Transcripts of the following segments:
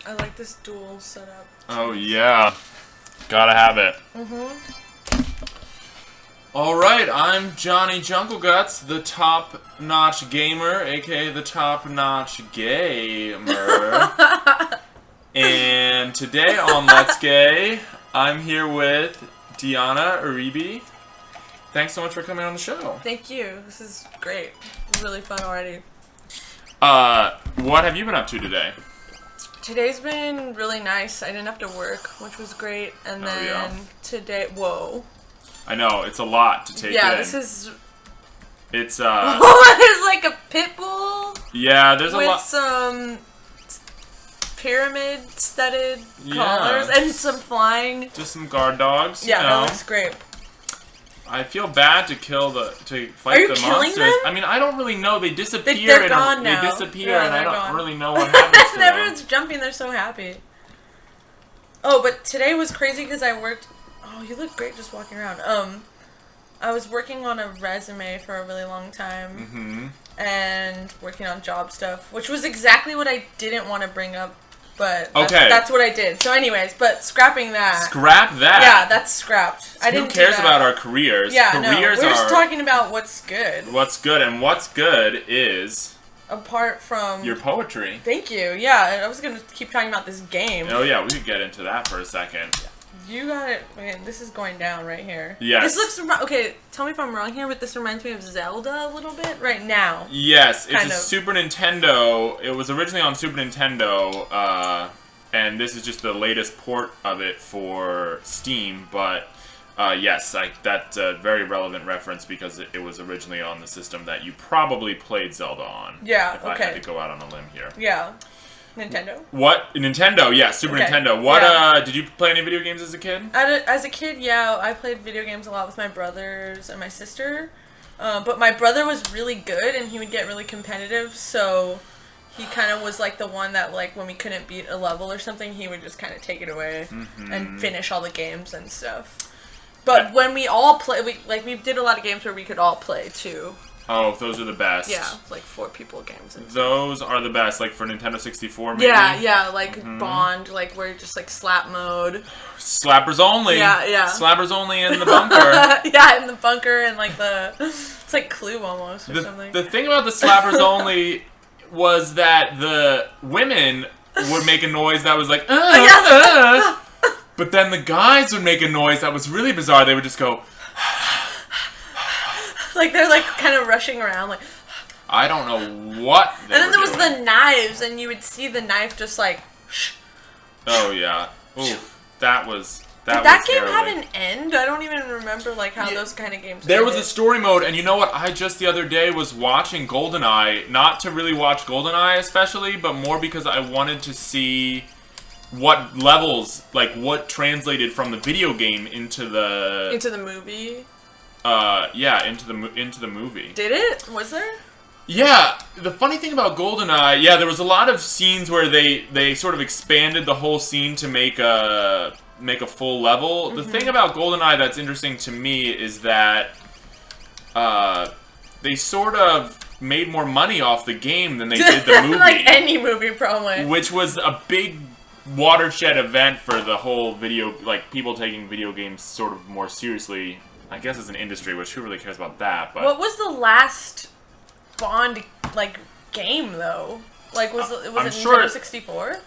I like this dual setup. Oh, yeah. Gotta have it. Alright, I'm Johnny Jungleguts, the top-notch gamer, aka the top-notch gamer. And today on Let's Gay, I'm here with Deanna Uribe. Thanks so much for coming on the show. Thank you. This is great. It's really fun already. What have you been up to today? Today's been really nice. I didn't have to work, which was great. And then today, whoa. I know, it's a lot to take in. Yeah, this is... It's, there's like a pit bull. Yeah, there's a lot... With some pyramid-studded collars and some flying... Just some guard dogs. Yeah, you know? that looks great. I feel bad to fight Are you the killing monsters. them? I mean, I don't really know. They disappear. They're gone now. They disappear, Yeah, and I they're don't gone. really know what happens to And them. everyone's jumping. They're so happy. Oh, but today was crazy because I worked... Oh, you look great just walking around. I was working on a resume for a really long time. And working on job stuff, which was exactly what I didn't want to bring up. But that's what I did. So anyways, but scrapping that. Scrap that? Yeah, that's scrapped. Who cares about our careers? Yeah, careers we're just talking about what's good. What's good, and what's good is... Apart from... Your poetry. Thank you. Yeah, I was going to keep talking about this game. Oh yeah, we could get into that for a second. You got it. Man, this is going down right here. Yes. This looks... Okay, tell me if I'm wrong here, but this reminds me of Zelda a little bit right now. Yes, it's a Super Nintendo. It was originally on Super Nintendo, and this is just the latest port of it for Steam, but yes, that's a very relevant reference because it was originally on the system that you probably played Zelda on. Yeah, if I had to go out on a limb here. Yeah. Nintendo? What? Nintendo, yeah, Super Nintendo. What, did you play any video games as a kid? As a kid, yeah, I played video games a lot with my brothers and my sister. But my brother was really good, and he would get really competitive, so he kind of was like the one that, like, when we couldn't beat a level or something, he would just kind of take it away and finish all the games and stuff. But when we all play, we did a lot of games where we could all play, too. Oh, those are the best. Yeah, like 4 people games. And those are the best, like for Nintendo 64 maybe? Yeah, like Bond, like where just like slap mode. Slappers only. Yeah. Slappers only in the bunker. Yeah, in the bunker and like it's like Clue almost or something. The thing about the slappers only was that the women would make a noise that was like, but then the guys would make a noise that was really bizarre. They would just go... Like, they're, like, kind of rushing around, like... I don't know what they And then there was doing. the knives, and you would see the knife just, like... Oh, yeah. Ooh, that was Did that game have an end? I don't even remember, like, how those kind of games There was a story mode, and you know what? I just the other day was watching GoldenEye, not to really watch GoldenEye especially, but more because I wanted to see what levels, like, what translated from the video game into the... Into the movie? Yeah, into the movie. Did it? Was there? Yeah, the funny thing about GoldenEye, yeah, there was a lot of scenes where they sort of expanded the whole scene to make a full level. The thing about GoldenEye that's interesting to me is that they sort of made more money off the game than they did the movie. Like any movie, probably. Which was a big watershed event for the whole people taking video games sort of more seriously. I guess it's an industry, which who really cares about that? But what was the last Bond game though? Like was it Nintendo 64?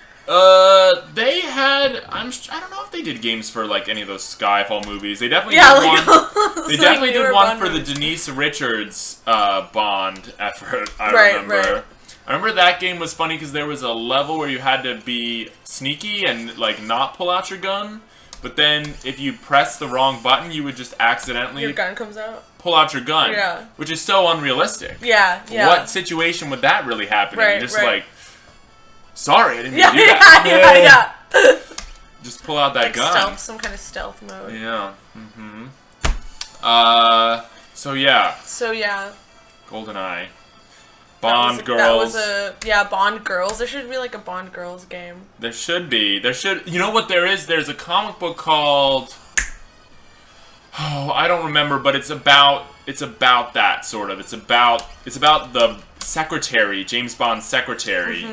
They had. I don't know if they did games for like any of those Skyfall movies. They definitely did one. They definitely did one for the Denise Richards Bond effort. I remember. Right. I remember that game was funny because there was a level where you had to be sneaky and like not pull out your gun. But then, if you press the wrong button, you would just accidentally... Your gun comes out? Pull out your gun. Yeah. Which is so unrealistic. Yeah. What situation would that really happen? Right, You're just like, sorry, I didn't mean to do that. Yeah. Just pull out that gun. Stealth, some kind of stealth mode. Yeah. So yeah. GoldenEye. Bond Girls. Bond Girls. There should be like a Bond Girls game. There should be. You know what there is? There's a comic book called... Oh, I don't remember, but it's about that sort of. It's about the secretary, James Bond's secretary,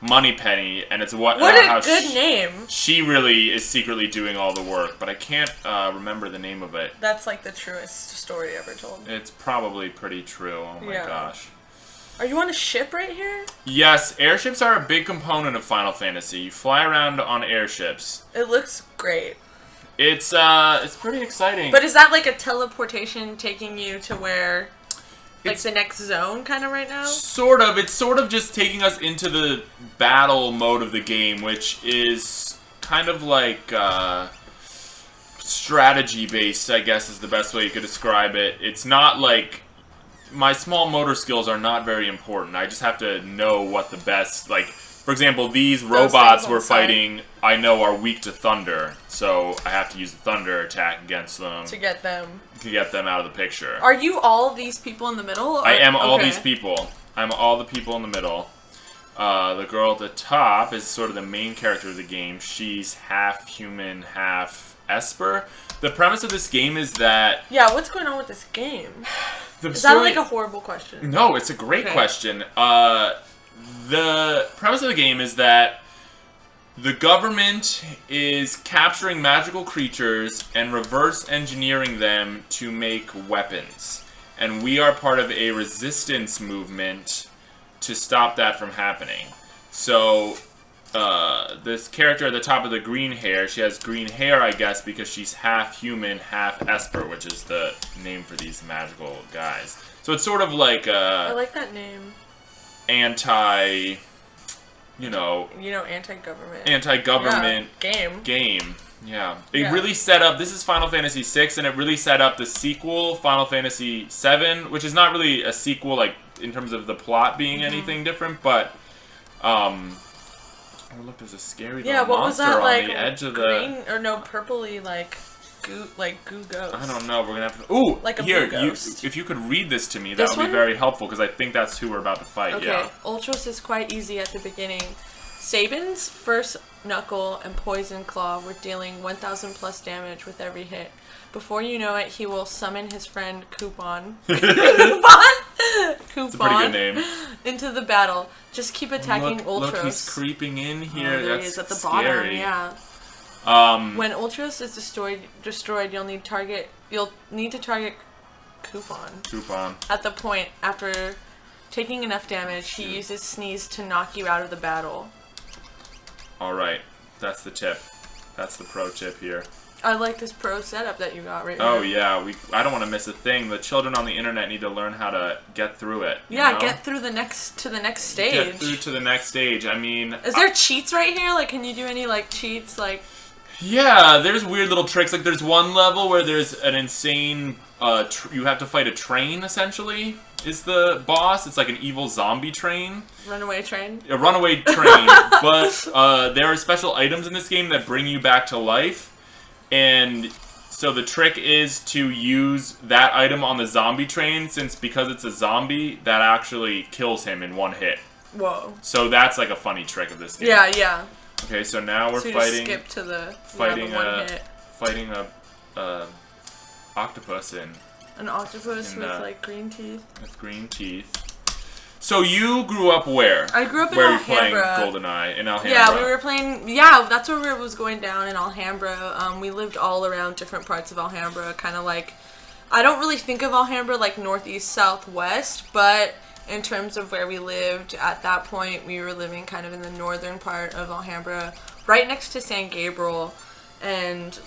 Moneypenny, and it's What a good name. She really is secretly doing all the work, but I can't remember the name of it. That's like the truest story ever told. It's probably pretty true. Oh my gosh. Are you on a ship right here? Yes, airships are a big component of Final Fantasy. You fly around on airships. It looks great. It's pretty exciting. But is that like a teleportation taking you to where, like, it's the next zone kind of right now? Sort of. It's sort of just taking us into the battle mode of the game, which is kind of like strategy-based, I guess is the best way you could describe it. It's not like... My small motor skills are not very important. I just have to know what the best... Like, for example, these robots we're fighting, I know are weak to thunder. So I have to use the thunder attack against them. To get them out of the picture. Are you all these people in the middle? Or? I am all these people. I'm all the people in the middle. The girl at the top is sort of the main character of the game. She's half human, half Esper. The premise of this game is that... Yeah, what's going on with this game? Is that like a horrible question? No, it's a great question. The premise of the game is that the government is capturing magical creatures and reverse engineering them to make weapons. And we are part of a resistance movement to stop that from happening. So... this character at the top of the green hair, she has green hair, I guess, because she's half human, half Esper, which is the name for these magical guys. So it's sort of like I like that name. Anti-government. Anti-government game. Yeah. It really set up... This is Final Fantasy VI, and it really set up the sequel, Final Fantasy VII, which is not really a sequel, like, in terms of the plot being anything different, but... Oh, look, there's a scary little monster on the edge of green, or no, purpley, goo ghost. I don't know. We're gonna have to... Ooh! Like a here, blue ghost. if you could read this to me, that would be very helpful, because I think that's who we're about to fight, Okay, Ultros is quite easy at the beginning. Sabin's first Knuckle and Poison Claw were dealing 1,000 plus damage with every hit. Before you know it, he will summon his friend Coupon. It's a pretty good name. Into the battle. Just keep attacking Ultros. Look, he's creeping in here. Oh, there That's he is at the scary. bottom, yeah. When Ultros is destroyed, you'll need to target Coupon. At the point after taking enough damage, he uses Sneeze to knock you out of the battle. Alright, that's the tip. That's the pro tip here. I like this pro setup that you got right here. Oh yeah, I don't want to miss a thing. The children on the internet need to learn how to get through it. Yeah, get through to the next stage. Get through to the next stage. I mean, is there cheats right here? Like, can you do any cheats? Yeah, there's weird little tricks. Like, there's one level where there's an insane. You have to fight a train essentially. Is the boss? It's like an evil zombie train. Runaway train. A runaway train. But there are special items in this game that bring you back to life. And so the trick is to use that item on the zombie train, because it's a zombie, that actually kills him in one hit. Whoa. So that's like a funny trick of this game. Yeah. Okay, so now we're fighting... skip to the... Fighting a octopus in... An octopus with green teeth? With green teeth. So you grew up where? I grew up in Alhambra. Where were you playing GoldenEye? In Alhambra? Yeah, we were playing... Yeah, that's where it was going down, in Alhambra. We lived all around different parts of Alhambra, kind of like... I don't really think of Alhambra like northeast, southwest, but in terms of where we lived at that point, we were living kind of in the northern part of Alhambra, right next to San Gabriel and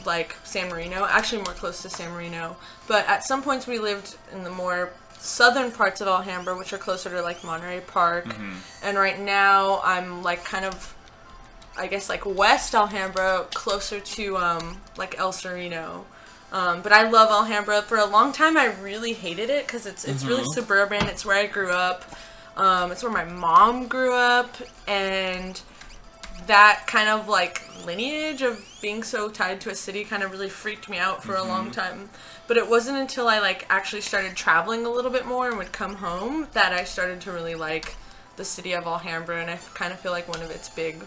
San Marino. Actually, more close to San Marino. But at some points, we lived in the more southern parts of Alhambra, which are closer to Monterey Park. And right now I'm kind of, I guess, west Alhambra, closer to El Sereno. But I love Alhambra. For a long time I really hated it because it's really suburban. It's where I grew up. It's where my mom grew up, and that kind of lineage of being so tied to a city kind of really freaked me out for a long time. But it wasn't until I actually started traveling a little bit more and would come home that I started to really like the city of Alhambra, and I kind of feel like one of its big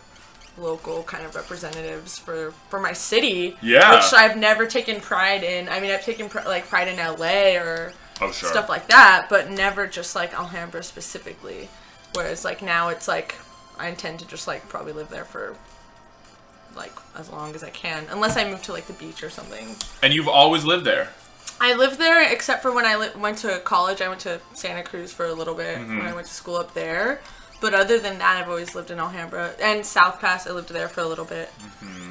local kind of representatives for my city. Yeah. Which I've never taken pride in. I mean, I've taken pride in LA or stuff like that, but never just Alhambra specifically. Whereas now it's I intend to just like probably live there for like as long as I can, unless I move to like the beach or something. And you've always lived there? I lived there except for when I went to college. I went to Santa Cruz for a little bit when I went to school up there. But other than that, I've always lived in Alhambra. And South Pass, I lived there for a little bit.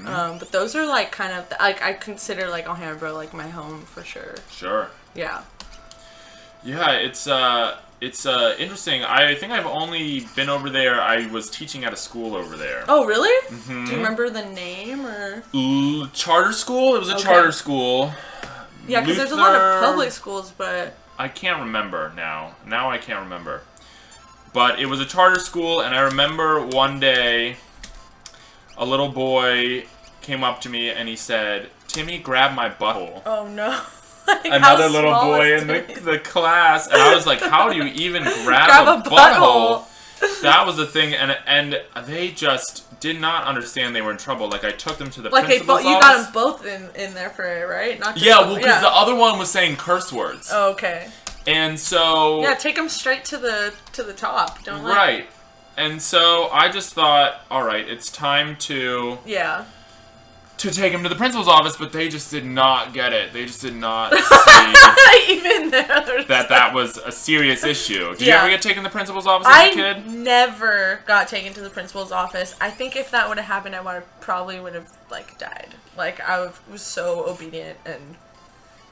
But those are, like, kind of... Like, I consider, like, Alhambra, like, my home for sure. Sure. Yeah. Yeah, it's interesting. I think I've only been over there. I was teaching at a school over there. Oh, really? Do you remember the name, or...? Charter school? It was a charter school. Yeah, because there's a lot of public schools, but... I can't remember now. Now I can't remember. But it was a charter school, and I remember one day a little boy came up to me and he said, "Timmy, grab my butthole." Oh, no. Like, another little boy in the class. And I was like, how do you even grab a butthole? That was the thing. And they just did not understand they were in trouble. Like, I took them to the principal's office. You got them both in there for it, right? Not just because the other one was saying curse words. Oh, okay. And so... Yeah, take them straight to the top. Don't let... Right. And so I just thought, all right, it's time to... Yeah. To take him to the principal's office, but they just did not get it. They just did not see even that was a serious issue. Did you ever get taken to the principal's office as a kid? I never got taken to the principal's office. I think if that would have happened, I probably would have like died. Like I was so obedient, and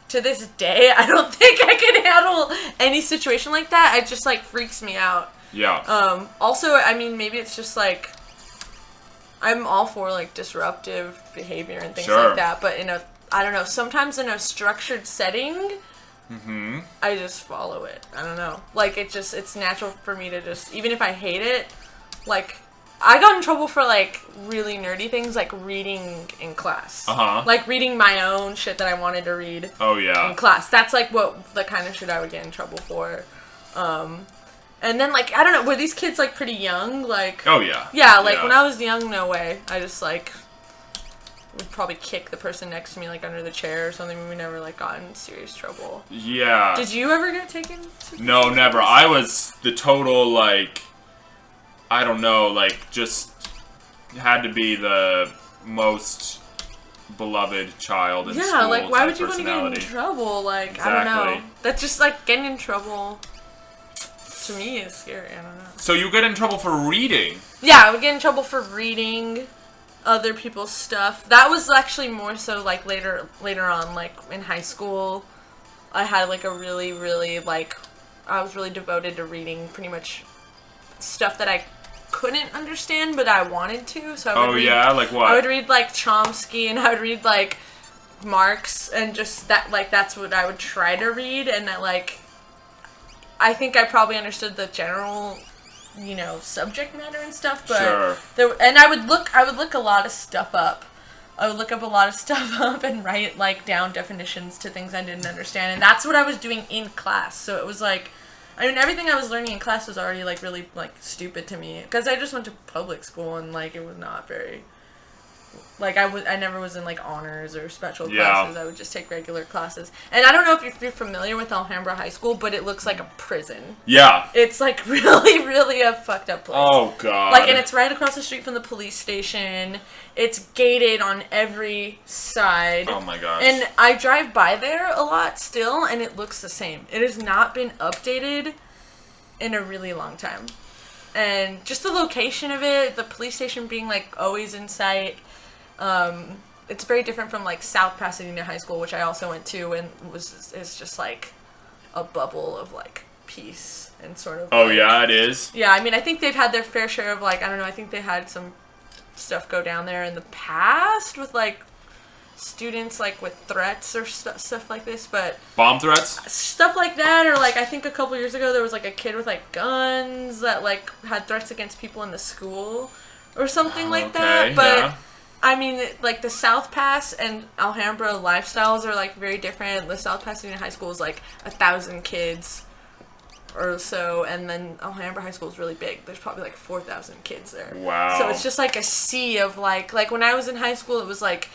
to this day, I don't think I can handle any situation like that. It just like freaks me out. Yeah. Also, I mean, maybe it's just like. I'm all for, like, disruptive behavior and things like that, but I don't know, sometimes in a structured setting, I just follow it. I don't know. Like, it's natural for me to just, even if I hate it, like, I got in trouble for, like, really nerdy things, like reading in class. Like, reading my own shit that I wanted to read in class. That's, like, what the kind of shit I would get in trouble for. And then, like, I don't know, were these kids, like, pretty young? Like... Oh, yeah. Yeah, like, when I was young, no way. I just, like, would probably kick the person next to me, like, under the chair or something. We never, like, got in serious trouble. Yeah. Did you ever get taken to... No, never. I was the total, like... I don't know, like, just had to be the most beloved child in school. Yeah, like, why would you want to get in trouble? Like, exactly. I don't know. That's just, like, getting in trouble... To me, it's scary. I don't know. So you get in trouble for reading? Yeah, I would get in trouble for reading other people's stuff. That was actually more so like later on, like in high school. I had like a really, really like I was really devoted to reading pretty much stuff that I couldn't understand, but I wanted to. So I would read, like what? I would read like Chomsky, and I would read like Marx, and just that like that's what I would try to read, and that like. I think I probably understood the general, subject matter and stuff, but I would look a lot of stuff up. I would look up a lot of stuff up and write like down definitions to things I didn't understand, and that's what I was doing in class. So it was like, I mean, everything I was learning in class was already like really like stupid to me because I just went to public school and like it was not very. Like, I never was in, like, honors or special classes. I would just take regular classes. And I don't know if you're familiar with Alhambra High School, but it looks like a prison. Yeah. It's, like, really, really a fucked up place. Oh, God. Like, and it's right across the street from the police station. It's gated on every side. Oh, my gosh. And I drive by there a lot still, and it looks the same. It has not been updated in a really long time. And just the location of it, the police station being, like, always in sight... it's very different from like South Pasadena High School, which I also went to, and is just like a bubble of like peace and sort of. Oh, like, yeah, it is. Yeah, I mean, I think they've had their fair share of like I don't know. I think they had some stuff go down there in the past with like students like with threats or stuff like this, but bomb threats, stuff like that, or like I think a couple years ago there was like a kid with like guns that like had threats against people in the school or something like that, but. Yeah. I mean, like, the South Pass and Alhambra lifestyles are, like, very different. The South Pasadena High School is, like, 1,000 kids or so, and then Alhambra High School is really big. There's probably, like, 4,000 kids there. Wow. So it's just, like, a sea of, like, when I was in high school, it was, like,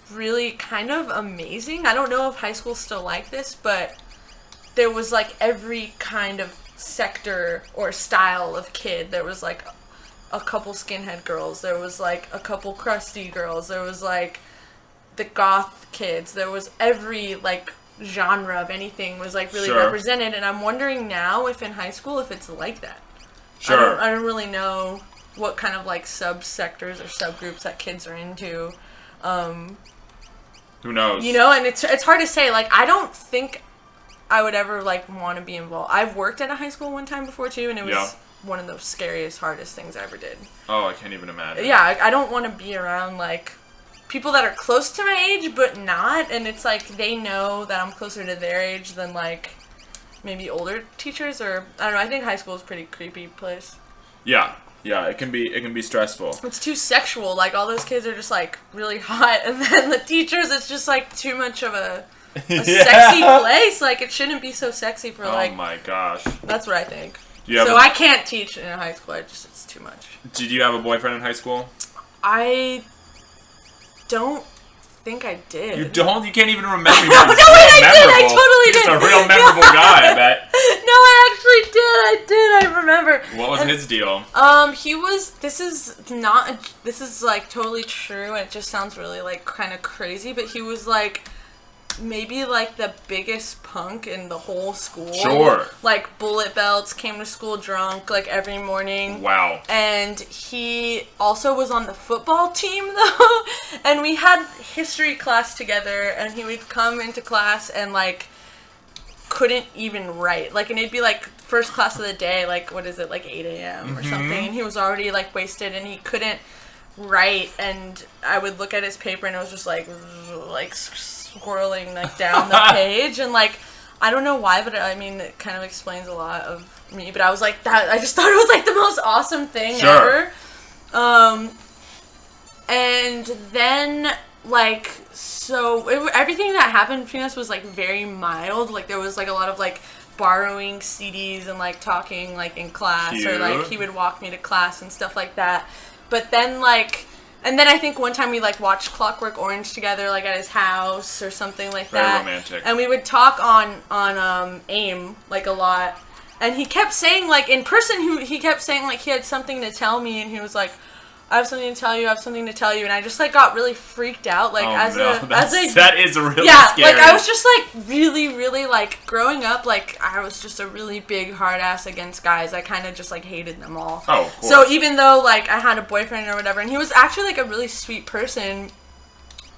really kind of amazing. I don't know if high school's still like this, but there was, like, every kind of sector or style of kid. There was, like... a couple skinhead girls. There was, like, a couple crusty girls. There was, like, the goth kids. There was every, like, genre of anything was, like, really represented. And I'm wondering now if in high school if it's like that. Sure. I don't really know what kind of, like, subsectors or subgroups that kids are into. Who knows? You know, and it's hard to say. Like, I don't think I would ever, like, want to be involved. I've worked at a high school one time before, too, and it was one of the scariest, hardest things I ever did. Oh, I can't even imagine. Yeah, I don't want to be around, like, people that are close to my age, but not, and it's like, they know that I'm closer to their age than, like, maybe older teachers, or, I don't know, I think high school is a pretty creepy place. Yeah, it can be stressful. It's too sexual, like, all those kids are just, like, really hot, and then the teachers, it's just, like, too much of a sexy place. Like, it shouldn't be so sexy for, like... Oh my gosh. That's what I think. So I can't teach in high school. It's too much. Did you have a boyfriend in high school? I don't think I did. You don't? You can't even remember. No, I did. I totally did. He's a real memorable guy, I bet. No, I actually did. I remember. What was his deal? He was. This is like totally true. And it just sounds really like kind of crazy, but he was like maybe like the biggest punk in the whole school. Sure. Like bullet belts, came to school drunk like every morning. Wow. And he also was on the football team though. And we had history class together, and he would come into class and like couldn't even write. Like, and it'd be like first class of the day, like what is it, like 8 a.m. or something, and he was already like wasted and he couldn't write, and I would look at his paper and it was just like swirling like down the page, and like I don't know why, but I mean it kind of explains a lot of me, but I was like, that I just thought it was like the most awesome thing ever. And then like everything that happened between us was like very mild. Like there was like a lot of like borrowing CDs and like talking like in class. Cute. Or like he would walk me to class and stuff like that. But then like, and then I think one time we like watched Clockwork Orange together, like at his house or something like that. Very romantic. And we would talk on AIM like a lot. And he kept saying like in person, he kept saying like he had something to tell me, and he was like, I have something to tell you, and I just, like, got really freaked out, like, that is really scary. Like, I was just, like, really, really, like, growing up, like, I was just a really big hard ass against guys. I kind of just, like, hated them all. Oh, of course. So even though, like, I had a boyfriend or whatever, and he was actually, like, a really sweet person,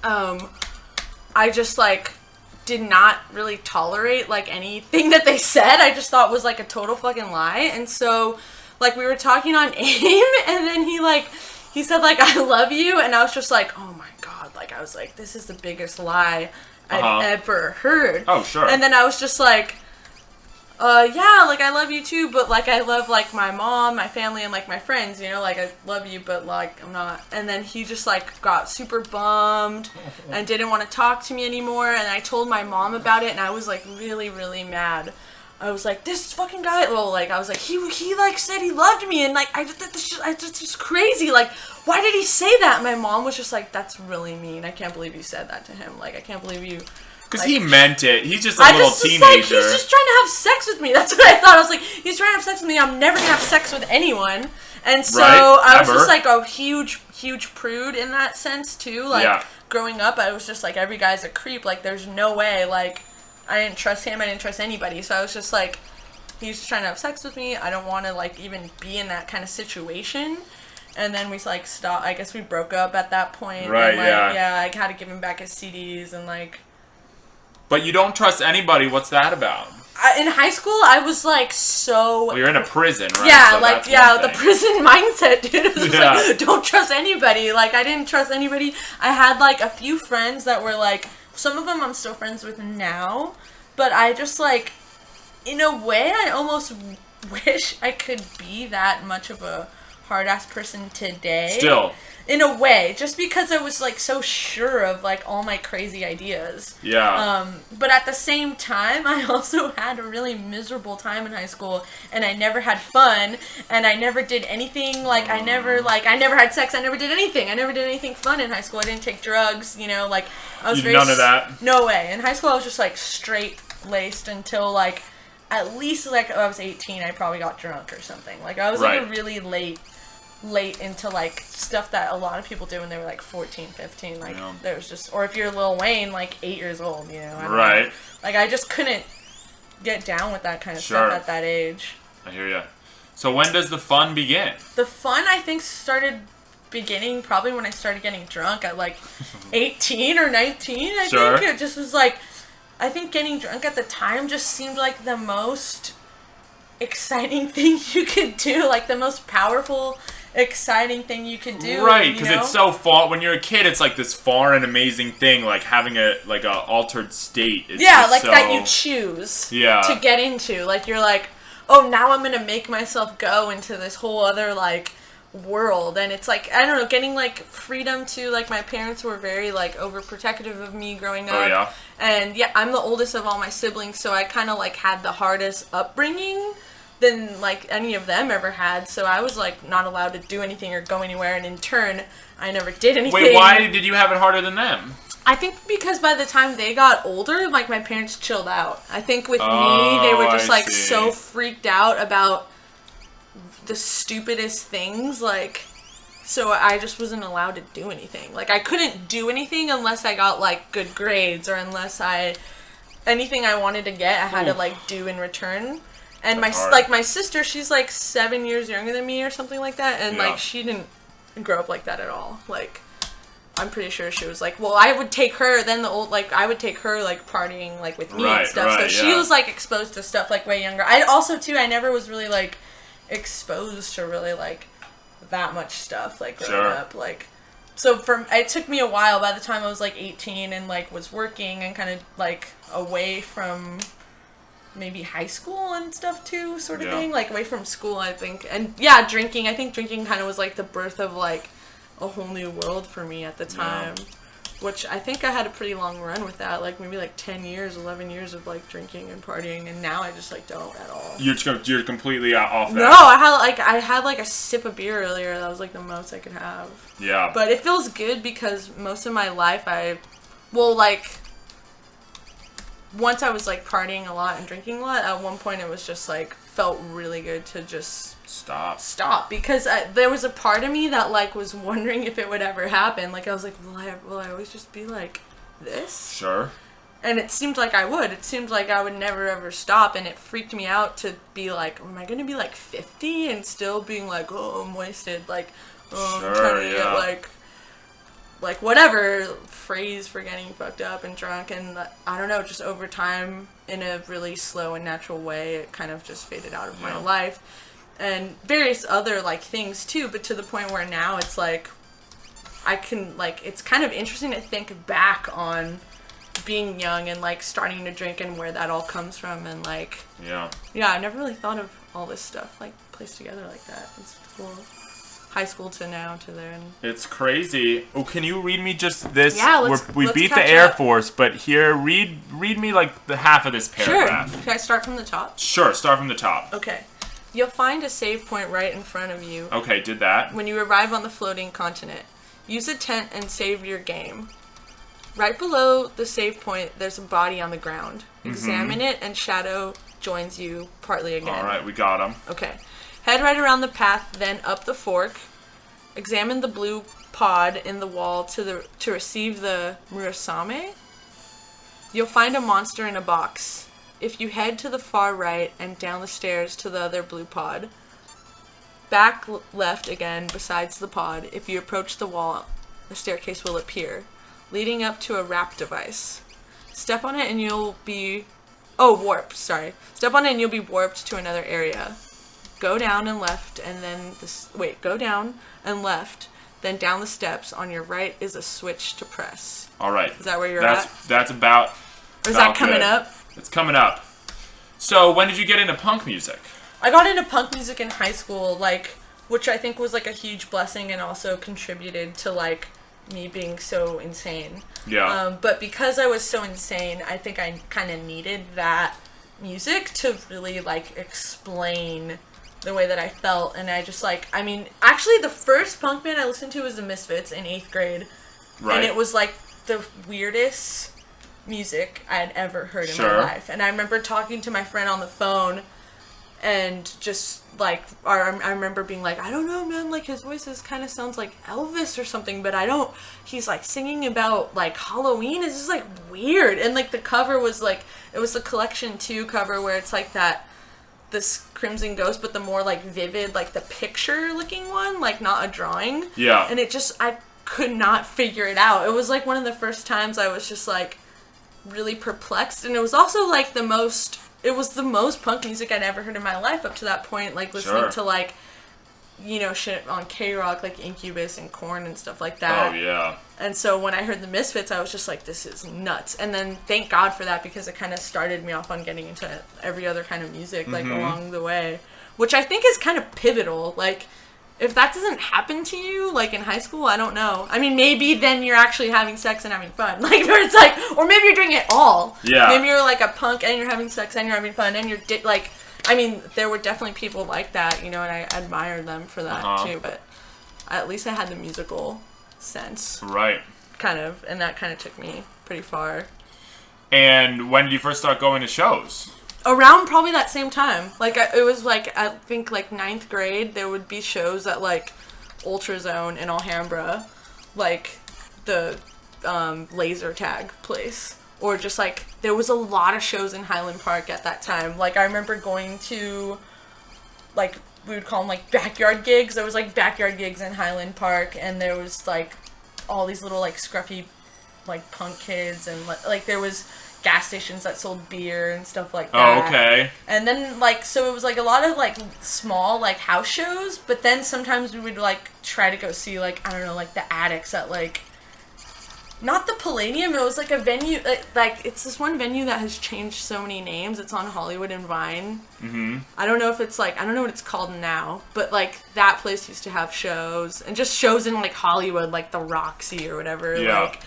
I just, like, did not really tolerate, like, anything that they said. I just thought was, like, a total fucking lie. And so, like, we were talking on AIM, and then he said, like, I love you, and I was just like, oh my god, like, I was like, this is the biggest lie I've ever heard. Oh, sure. And then I was just like, yeah, like, I love you too, but, like, I love, like, my mom, my family, and, like, my friends, you know, like, I love you, but, like, I'm not. And then he just, like, got super bummed and didn't want to talk to me anymore, and I told my mom about it, and I was, like, really, really mad. I was like, this fucking guy, well, like, I was like, he like, said he loved me, and, like, it's just crazy, like, why did he say that? And my mom was just like, that's really mean, I can't believe you said that to him, like, I can't believe you, because like, he meant it, he's just a little teenager. Like, he's just trying to have sex with me, that's what I thought. I was like, he's trying to have sex with me, I'm never gonna have sex with anyone, and so, I was just, like, a huge prude in that sense, too, like, growing up, I was just like, every guy's a creep, like, there's no way, like, I didn't trust him, I didn't trust anybody, so I was just like, he's just trying to have sex with me, I don't want to, like, even be in that kind of situation, and then we, like, stopped, I guess we broke up at that point, right, and, like, yeah, I had to give him back his CDs, and, like... But you don't trust anybody, what's that about? In high school, I was, like, so... Well, you're in a prison, right? Yeah, so like, the prison mindset, dude, it was like, don't trust anybody, like, I didn't trust anybody, I had, like, a few friends that were, like, some of them I'm still friends with now, but I just, like, in a way, I almost wish I could be that much of a hard-ass person today. Still. In a way, just because I was, like, so sure of, like, all my crazy ideas. Yeah. But at the same time, I also had a really miserable time in high school, and I never had fun, and I never did anything, like, I never had sex, I never did anything. I never did anything fun in high school. I didn't take drugs, you know, like, I was none of that? No way. In high school, I was just, like, straight-laced until, like, at least, like, I was 18, I probably got drunk or something. Like, I was, like, a really late late into, like, stuff that a lot of people did when they were, like, 14, 15. Like, Yeah. there was just... Or if you're Lil Wayne, like, 8 years old, you know? I don't Right. know. Like, I just couldn't get down with that kind of Sure. stuff at that age. I hear ya. So when does the fun begin? The fun, I think, started beginning probably when I started getting drunk at, like, 18 or 19, I Sure. think. It just was, like... I think getting drunk at the time just seemed like the most exciting thing you could do. Like, the most powerful, exciting thing you could do. Right, because it's so far... When you're a kid, it's like this far and amazing thing, like having a altered state. Is Yeah, like so... that you choose Yeah. to get into. Like, you're like, oh, now I'm going to make myself go into this whole other, like, world. And it's like, I don't know, getting, like, freedom to, like, my parents were very, like, overprotective of me growing up. Oh, yeah? And, yeah, I'm the oldest of all my siblings, so I kind of, like, had the hardest upbringing than, like, any of them ever had. So I was, like, not allowed to do anything or go anywhere, and in turn, I never did anything. Wait, why did you have it harder than them? I think because by the time they got older, like, my parents chilled out. I think with me, they were just, like, so freaked out about the stupidest things, like, so I just wasn't allowed to do anything. Like, I couldn't do anything unless I got, like, good grades, or unless anything I wanted to get, I had to, like, do in return. And my sister, she's, like, 7 years younger than me or something like that, and, like, she didn't grow up like that at all. Like, I'm pretty sure she was like, well, I would take her, I would take her, like, partying, like, with me and stuff. So she was, like, exposed to stuff, like, way younger. I also, too, I never was really, like, exposed to really, like, that much stuff, like, growing up. Like, so it took me a while. By the time I was, like, 18 and, like, was working and kind of, like, away from maybe high school and stuff, too, sort of thing. Like, away from school, I think. And, yeah, drinking. I think drinking kind of was, like, the birth of, like, a whole new world for me at the time. Yeah. Which I think I had a pretty long run with that, like maybe like 10 years, 11 years of like drinking and partying, and now I just like don't at all. You're completely off that. No, I had like a sip of beer earlier. That was like the most I could have. Yeah. But it feels good because most of my life once I was like partying a lot and drinking a lot, at one point it was just like felt really good to just stop because there was a part of me that like was wondering if it would ever happen. Like I was like, will I always just be like this? Sure. And it seemed like I would. It seemed like I would never ever stop, and it freaked me out to be like, am I gonna be like 50 and still being like, oh, I'm wasted, like, oh, I'm trying to get like whatever phrase for getting fucked up and drunk, and I don't know, just over time in a really slow and natural way, it kind of just faded out of my life. And various other, like, things, too, but to the point where now it's, like, I can, like, it's kind of interesting to think back on being young and, like, starting to drink and where that all comes from, and, like... Yeah, I never really thought of all this stuff, like, placed together like that. It's cool. High school to now to there. And it's crazy. Oh, can you read me just this? Yeah, we beat the Air Force, but here, read me, like, the half of this paragraph. Sure. Can I start from the top? Sure, start from the top. Okay. You'll find a save point right in front of you. Okay, did that. When you arrive on the floating continent. Use a tent and save your game. Right below the save point, there's a body on the ground. Examine it, and Shadow joins you partly again. Alright, we got him. Okay. Head right around the path, then up the fork. Examine the blue pod in the wall to receive the Murasame. You'll find a monster in a box. If you head to the far right and down the stairs to the other blue pod, back left again besides the pod, if you approach the wall, the staircase will appear, leading up to a wrap device. Step on it and you'll be... warp, sorry. Step on it and you'll be warped to another area. Go down and left, and then... go down and left, then down the steps. On your right is a switch to press. Alright. Is that where you're at? That's about... Or is that coming up? It's coming up. So, when did you get into punk music? I got into punk music in high school, like, which I think was, like, a huge blessing and also contributed to, like, me being so insane. Yeah. But because I was so insane, I think I kind of needed that music to really, like, explain the way that I felt. And I just, like, I mean, actually the first punk band I listened to was the Misfits in 8th grade. Right. And it was, like, the weirdest music I had ever heard in my life. And I remember talking to my friend on the phone, and just like I remember being like, I don't know, man, like his voice kind of sounds like Elvis or something, but he's like singing about like Halloween. It's just like weird. And like the cover was like, it was the Collection 2 cover where it's like this Crimson Ghost, but the more like vivid, like the picture looking one, like not a drawing. Yeah. And I could not figure it out. It was like one of the first times I was just like really perplexed, and it was also like the most punk music I'd ever heard in my life up to that point, like listening to like, you know, shit on K-Rock, like Incubus and Korn and stuff like that. Oh, yeah. And so when I heard the Misfits, I was just like, this is nuts. And then thank God for that, because it kind of started me off on getting into every other kind of music, like, along the way. Which I think is kind of pivotal. Like, if that doesn't happen to you, like, in high school, I don't know. I mean, maybe then you're actually having sex and having fun. Like, where it's like, or maybe you're doing it all. Yeah. Maybe you're, like, a punk and you're having sex and you're having fun and you're, like, I mean, there were definitely people like that, you know, and I admired them for that, too. But at least I had the musical sense. Right. Kind of. And that kind of took me pretty far. And when did you first start going to shows? Around probably that same time. Like, it was, like, I think, like, 9th grade, there would be shows at, like, Ultrazone in Alhambra. Like, the laser tag place. Or just, like, there was a lot of shows in Highland Park at that time. Like, I remember going to, like, we would call them, like, backyard gigs. There was, like, backyard gigs in Highland Park, and there was, like, all these little, like, scruffy, like, punk kids, and, like, there was gas stations that sold beer and stuff like that. Oh, okay. And then, like, so it was, like, a lot of, like, small, like, house shows, but then sometimes we would, like, try to go see, like, I don't know, like, the Addicts at, like, not the Palladium, it was, like, a venue, like, it's this one venue that has changed so many names. It's on Hollywood and Vine. Mm-hmm. I don't know if it's, like, I don't know what it's called now, but, like, that place used to have shows, and just shows in, like, Hollywood, like, the Roxy or whatever, Yeah. like,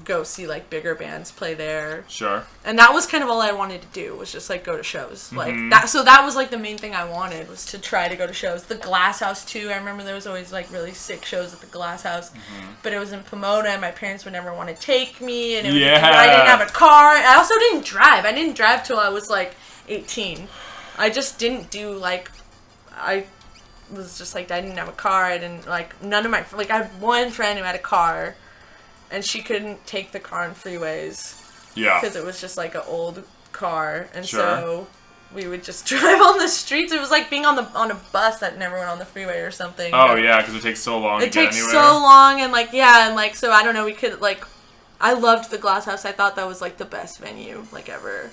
go see, like, bigger bands play there. Sure. And that was kind of all I wanted to do, was just, like, go to shows. Like, that, so that was, like, the main thing I wanted, was to try to go to shows. The Glass House, too, I remember there was always, like, really sick shows at the Glass House, but it was in Pomona, and my parents would never want to take me, and it was, I didn't have a car. I also didn't drive. I didn't drive till I was, like, 18. I just didn't do, like, I was just, like, I didn't have a car. I didn't, like, none of my, like, I had one friend who had a car, and she couldn't take the car on freeways. Yeah. Because it was just like an old car. And Sure. so we would just drive on the streets. It was like being on a bus that never went on the freeway or something. Oh, yeah, because it takes so long to get anywhere. It takes so long, and like, yeah, and like, so I don't know, we could, like, I loved the Glass House. I thought that was like the best venue, like, ever.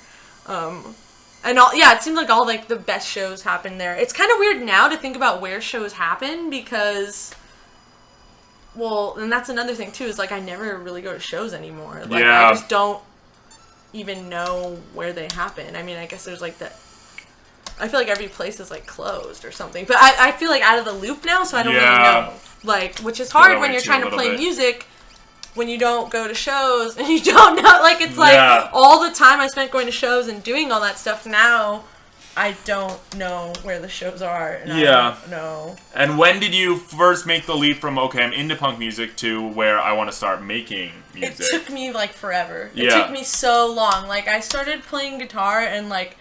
And all, yeah, it seemed like all, like, the best shows happened there. It's kind of weird now to think about where shows happen, because, well, and that's another thing, too, is, like, I never really go to shows anymore. Like, Yeah. I just don't even know where they happen. I mean, I guess there's, like, I feel like every place is, like, closed or something. But I feel, like, out of the loop now, so I don't really know. Like, which is hard when you're trying to play music when you don't go to shows and you don't know. Like, it's, like, all the time I spent going to shows and doing all that stuff now, I don't know where the shows are, and I don't know. And when did you first make the leap from, okay, I'm into punk music, to where I want to start making music? It took me, like, forever. Yeah. It took me so long. Like, I started playing guitar in, like,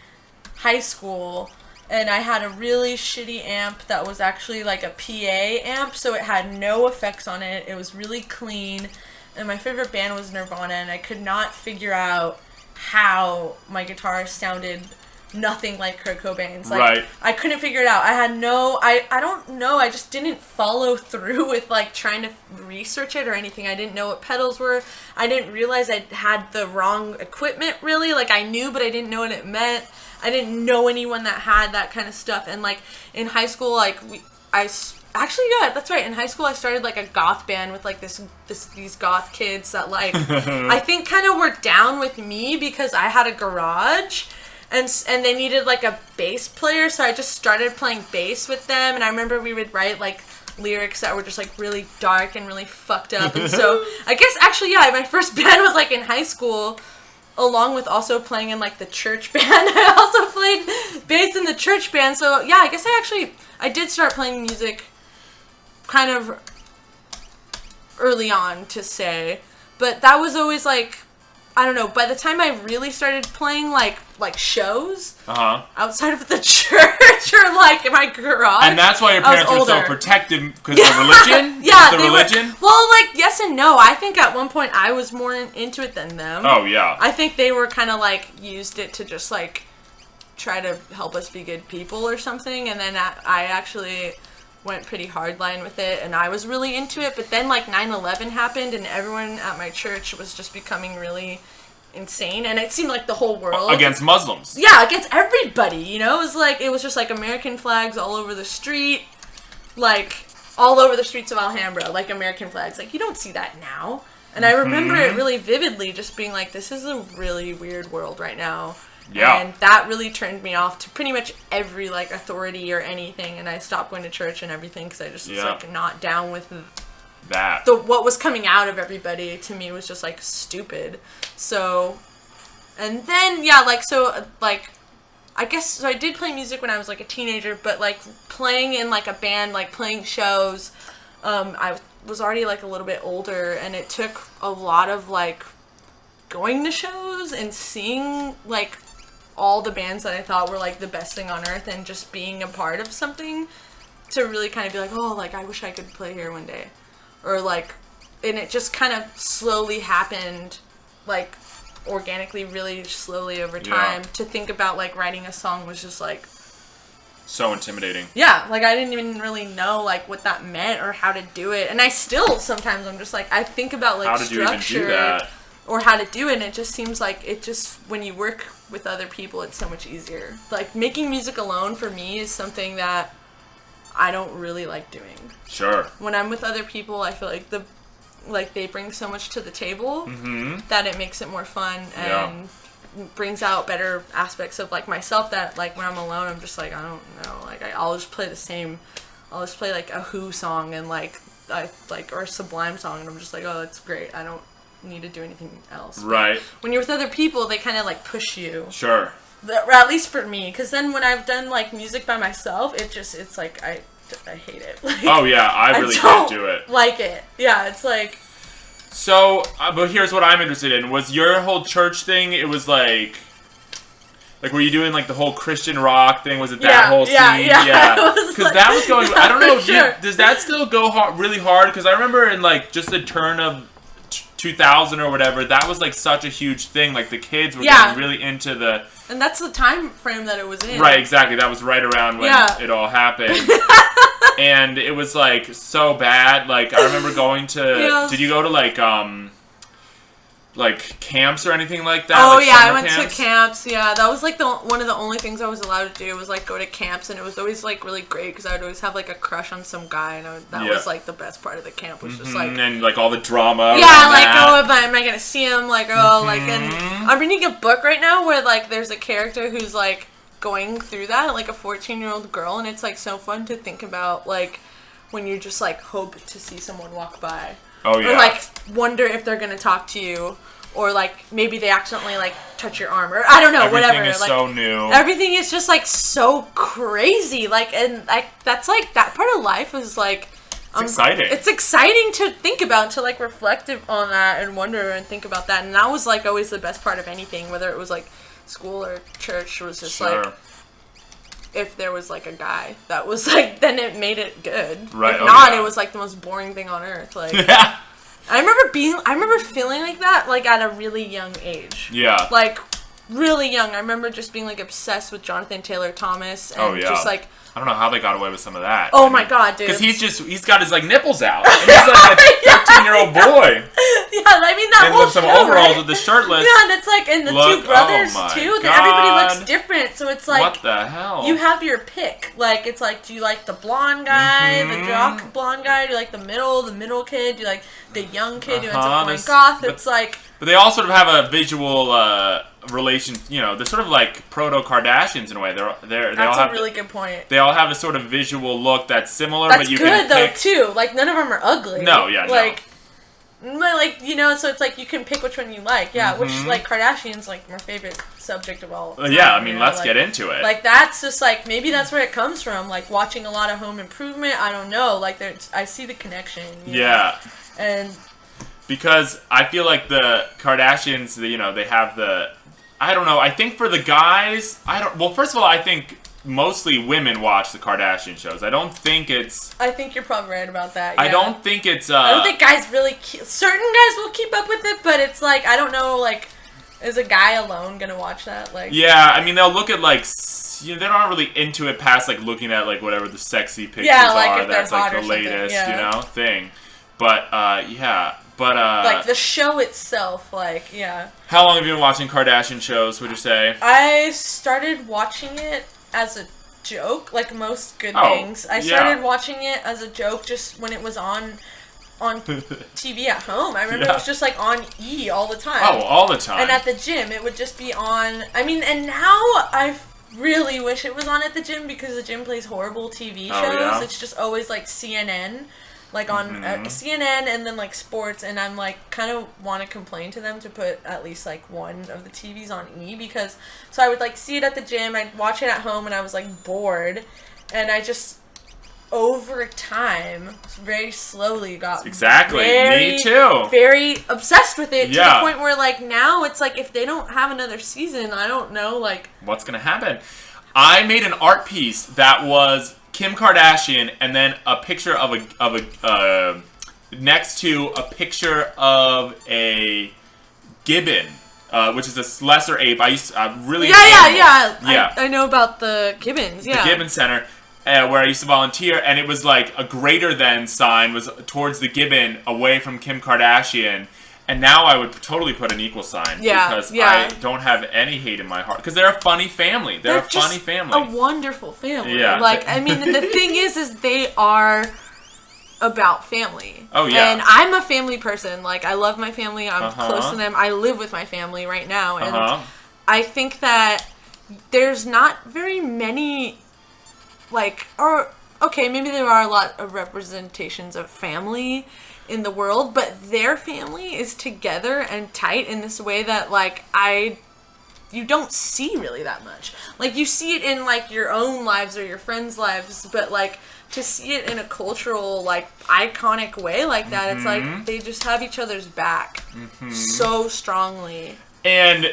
high school, and I had a really shitty amp that was actually, like, a PA amp, so it had no effects on it. It was really clean, and my favorite band was Nirvana, and I could not figure out how my guitar sounded nothing like Kurt Cobain's. Like, right. I couldn't figure it out. I had no, I don't know, I just didn't follow through with, like, trying to research it or anything. I didn't know what pedals were. I didn't realize I had the wrong equipment, really. Like, I knew, but I didn't know what it meant. I didn't know anyone that had that kind of stuff. And, like, in high school, like, actually, yeah, that's right. In high school, I started, like, a goth band with, like, these goth kids that, like, I think kind of were down with me because I had a garage. And they needed, like, a bass player, so I just started playing bass with them, and I remember we would write, like, lyrics that were just, like, really dark and really fucked up, and so, I guess, actually, yeah, my first band was, like, in high school, along with also playing in, like, the church band. I also played bass in the church band, so, yeah, I guess I did start playing music kind of early on, to say, but that was always, like, I don't know, by the time I really started playing, like, like shows Uh-huh. outside of the church or like in my garage. And that's why your parents were so protective because of the religion? Yeah, the religion? Well, like, yes and no. I think at one point I was more into it than them. Oh, yeah. I think they were kind of like used it to just like try to help us be good people or something. And then I actually went pretty hardline with it and I was really into it. But then like 9/11 happened and everyone at my church was just becoming really insane, and it seemed like the whole world against Muslims. Yeah, against everybody. You know, it was just like American flags all over the street, like all over the streets of Alhambra, like American flags. Like you don't see that now. And I remember it really vividly, just being like, this is a really weird world right now. Yeah. And that really turned me off to pretty much every like authority or anything, and I stopped going to church and everything because I just was like not down with that. What was coming out of everybody to me was just like stupid. So, and then I guess so I did play music when I was like a teenager, but like playing in like a band, like playing shows, I was already like a little bit older, and it took a lot of like going to shows and seeing like all the bands that I thought were like the best thing on earth and just being a part of something to really kind of be like, oh, like I wish I could play here one day. Or like, and it just kind of slowly happened, like organically, really slowly over time. To think about like writing a song was just like so intimidating. Yeah, like I didn't even really know like what that meant or how to do it, and I still sometimes I'm just like I think about like how did structure you even do that? Or how to do it, and it just seems like it just when you work with other people, it's so much easier. Like making music alone for me is something that I don't really like doing. Sure. When I'm with other people, I feel like they bring so much to the table that it makes it more fun and brings out better aspects of like myself that like when I'm alone, I'm just like, I don't know, like I'll just play like a Who song and like or a Sublime song, and I'm just like, oh, that's great. I don't need to do anything else. Right. But when you're with other people, they kind of like push you. Sure. Or at least for me, because then when I've done like music by myself, it's like I hate it. Like, oh yeah, I really can't do it. Like it. Yeah, it's like. So, but here's what I'm interested in. Was your whole church thing? It was like were you doing like the whole Christian rock thing? Was it that whole scene? Yeah. Because that was going. I don't know. Sure. Does that still go really hard? Because I remember in like just the turn of 2000 or whatever, that was like such a huge thing. Like the kids were getting really into the. And that's the time frame that it was in. Right, exactly. That was right around when it all happened. And it was like so bad. Like I remember going to. Did you go to like camps or anything like that? Oh like yeah, I went camps? to camps. Yeah, that was like one of the only things I was allowed to do was like go to camps, and it was always like really great because I would always have like a crush on some guy, and that was like the best part of the camp was just like and like all the drama. Yeah, like am I gonna see him? Like like, and I'm reading a book right now where like there's a character who's like going through that, like a 14-year-old girl, and it's like so fun to think about like when you just like hope to see someone walk by. Oh yeah. Or like wonder if they're gonna talk to you, or like maybe they accidentally like touch your arm, or I don't know, whatever. Everything is like, so new. Everything is just like so crazy. Like, and like that's like that part of life is like. It's exciting. It's exciting to think about, to like reflect on that and wonder and think about that. And that was like always the best part of anything, whether it was like school or church, was just like if there was like a guy that was like, then it made it good. Right. If not, it was like the most boring thing on earth. Like, I remember feeling like that like at a really young age. Yeah. Like really young. I remember just being like obsessed with Jonathan Taylor Thomas and just like. I don't know how they got away with some of that. Oh my god, dude. Because he's got his like nipples out. And he's like a 13-year-old boy. Yeah, I mean that whole with some overalls with the shirtless. Yeah, and it's like, and the two brothers too. That everybody looks different, so it's like what the hell? You have your pick. Like it's like, do you like the blonde guy, the jock blonde guy? Do you like the middle kid? Do you like the young kid who ends up going goth? It's like. But they all sort of have a visual relation. You know, they're sort of like proto Kardashians in a way. They all have a really good point. They all have a sort of visual look that's similar, that's but you good, can though pick. Too. Like none of them are ugly. No, yeah, like, like you know, so it's like you can pick which one you like. Yeah, which like Kardashians like my favorite subject of all. Time, yeah, I mean, let's get into it. Like that's just like maybe that's where it comes from. Like watching a lot of Home Improvement. I don't know. Like I see the connection. You know? And. Because I feel like the Kardashians, they have the I don't know. I think for the guys, well, first of all, I think mostly women watch the Kardashian shows. I don't think it's... I think you're probably right about that, yeah. I don't think it's... I don't think guys really... Certain guys will keep up with it, but it's like, I don't know, like, is a guy alone gonna watch that? Like, yeah, I mean, they'll look at, like... they're not really into it past, like, looking at, like, whatever the sexy pictures are. That's, like, the latest, thing. But, yeah. But, like, the show itself, like, yeah. How long have you been watching Kardashian shows, would you say? I started watching it as a joke, like most good things. I started watching it as a joke just when it was on TV at home. I remember it was just, like, on E all the time. Oh, all the time. And at the gym, it would just be on... I mean, and now I really wish it was on at the gym because the gym plays horrible TV shows. Yeah? It's just always, like, CNN. Like, on CNN and then, like, sports, and I'm, like, kind of want to complain to them to put at least, like, one of the TVs on E, because, so I would, like, see it at the gym, I'd watch it at home, and I was, like, bored, and I just, over time, very slowly got me too. Very obsessed with it, to the point where, like, now it's, like, if they don't have another season, I don't know, like... What's gonna happen? I made an art piece that was... Kim Kardashian, and then a picture of a next to a picture of a gibbon, which is a lesser ape. I really I know about the gibbons. Yeah, the Gibbon Center, where I used to volunteer, and it was like a greater than sign was towards the gibbon, away from Kim Kardashian. And now I would totally put an equal sign because I don't have any hate in my heart. Because they're a funny family. They're a funny family. A wonderful family. Yeah. Like, I mean, the thing is they are about family. Oh, yeah. And I'm a family person. Like, I love my family. I'm close to them. I live with my family right now. And I think that there's not very many, like, or, okay, maybe there are a lot of representations of family in the world, but their family is together and tight in this way that, like, you don't see really that much. Like, you see it in, like, your own lives or your friends' lives, but, like, to see it in a cultural, like, iconic way like that, it's like they just have each other's back so strongly. And,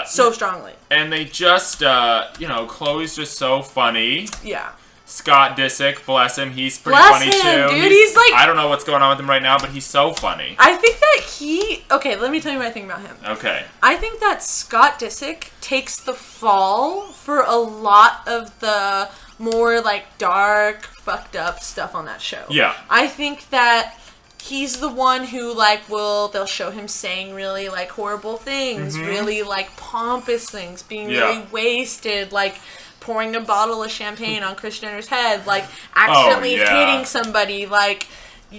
so strongly. And they just, Khloe's just so funny. Yeah. Scott Disick, bless him, he's pretty funny too. Dude, he's like... I don't know what's going on with him right now, but he's so funny. I think that okay, let me tell you what I think about him. Okay. I think that Scott Disick takes the fall for a lot of the more, like, dark, fucked up stuff on that show. Yeah. I think that he's the one who, like, they'll show him saying really, like, horrible things, really, like, pompous things, being really wasted, like... pouring a bottle of champagne on Kris Jenner's head, like, accidentally hitting somebody, like,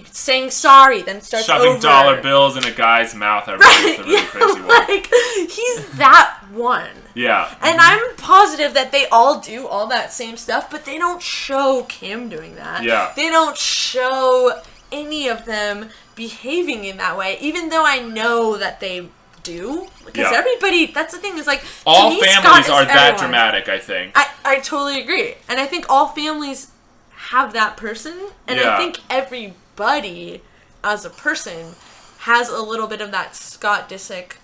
saying sorry, then starts shoving dollar bills in a guy's mouth. Right, really crazy one. Like, he's that one. Yeah. And I'm positive that they all do all that same stuff, but they don't show Kim doing that. Yeah. They don't show any of them behaving in that way, even though I know that they do, because everybody, that's the thing, is like, all to me, families are that dramatic, I think. I totally agree, and I think all families have that person, and I think everybody as a person has a little bit of that Scott Disick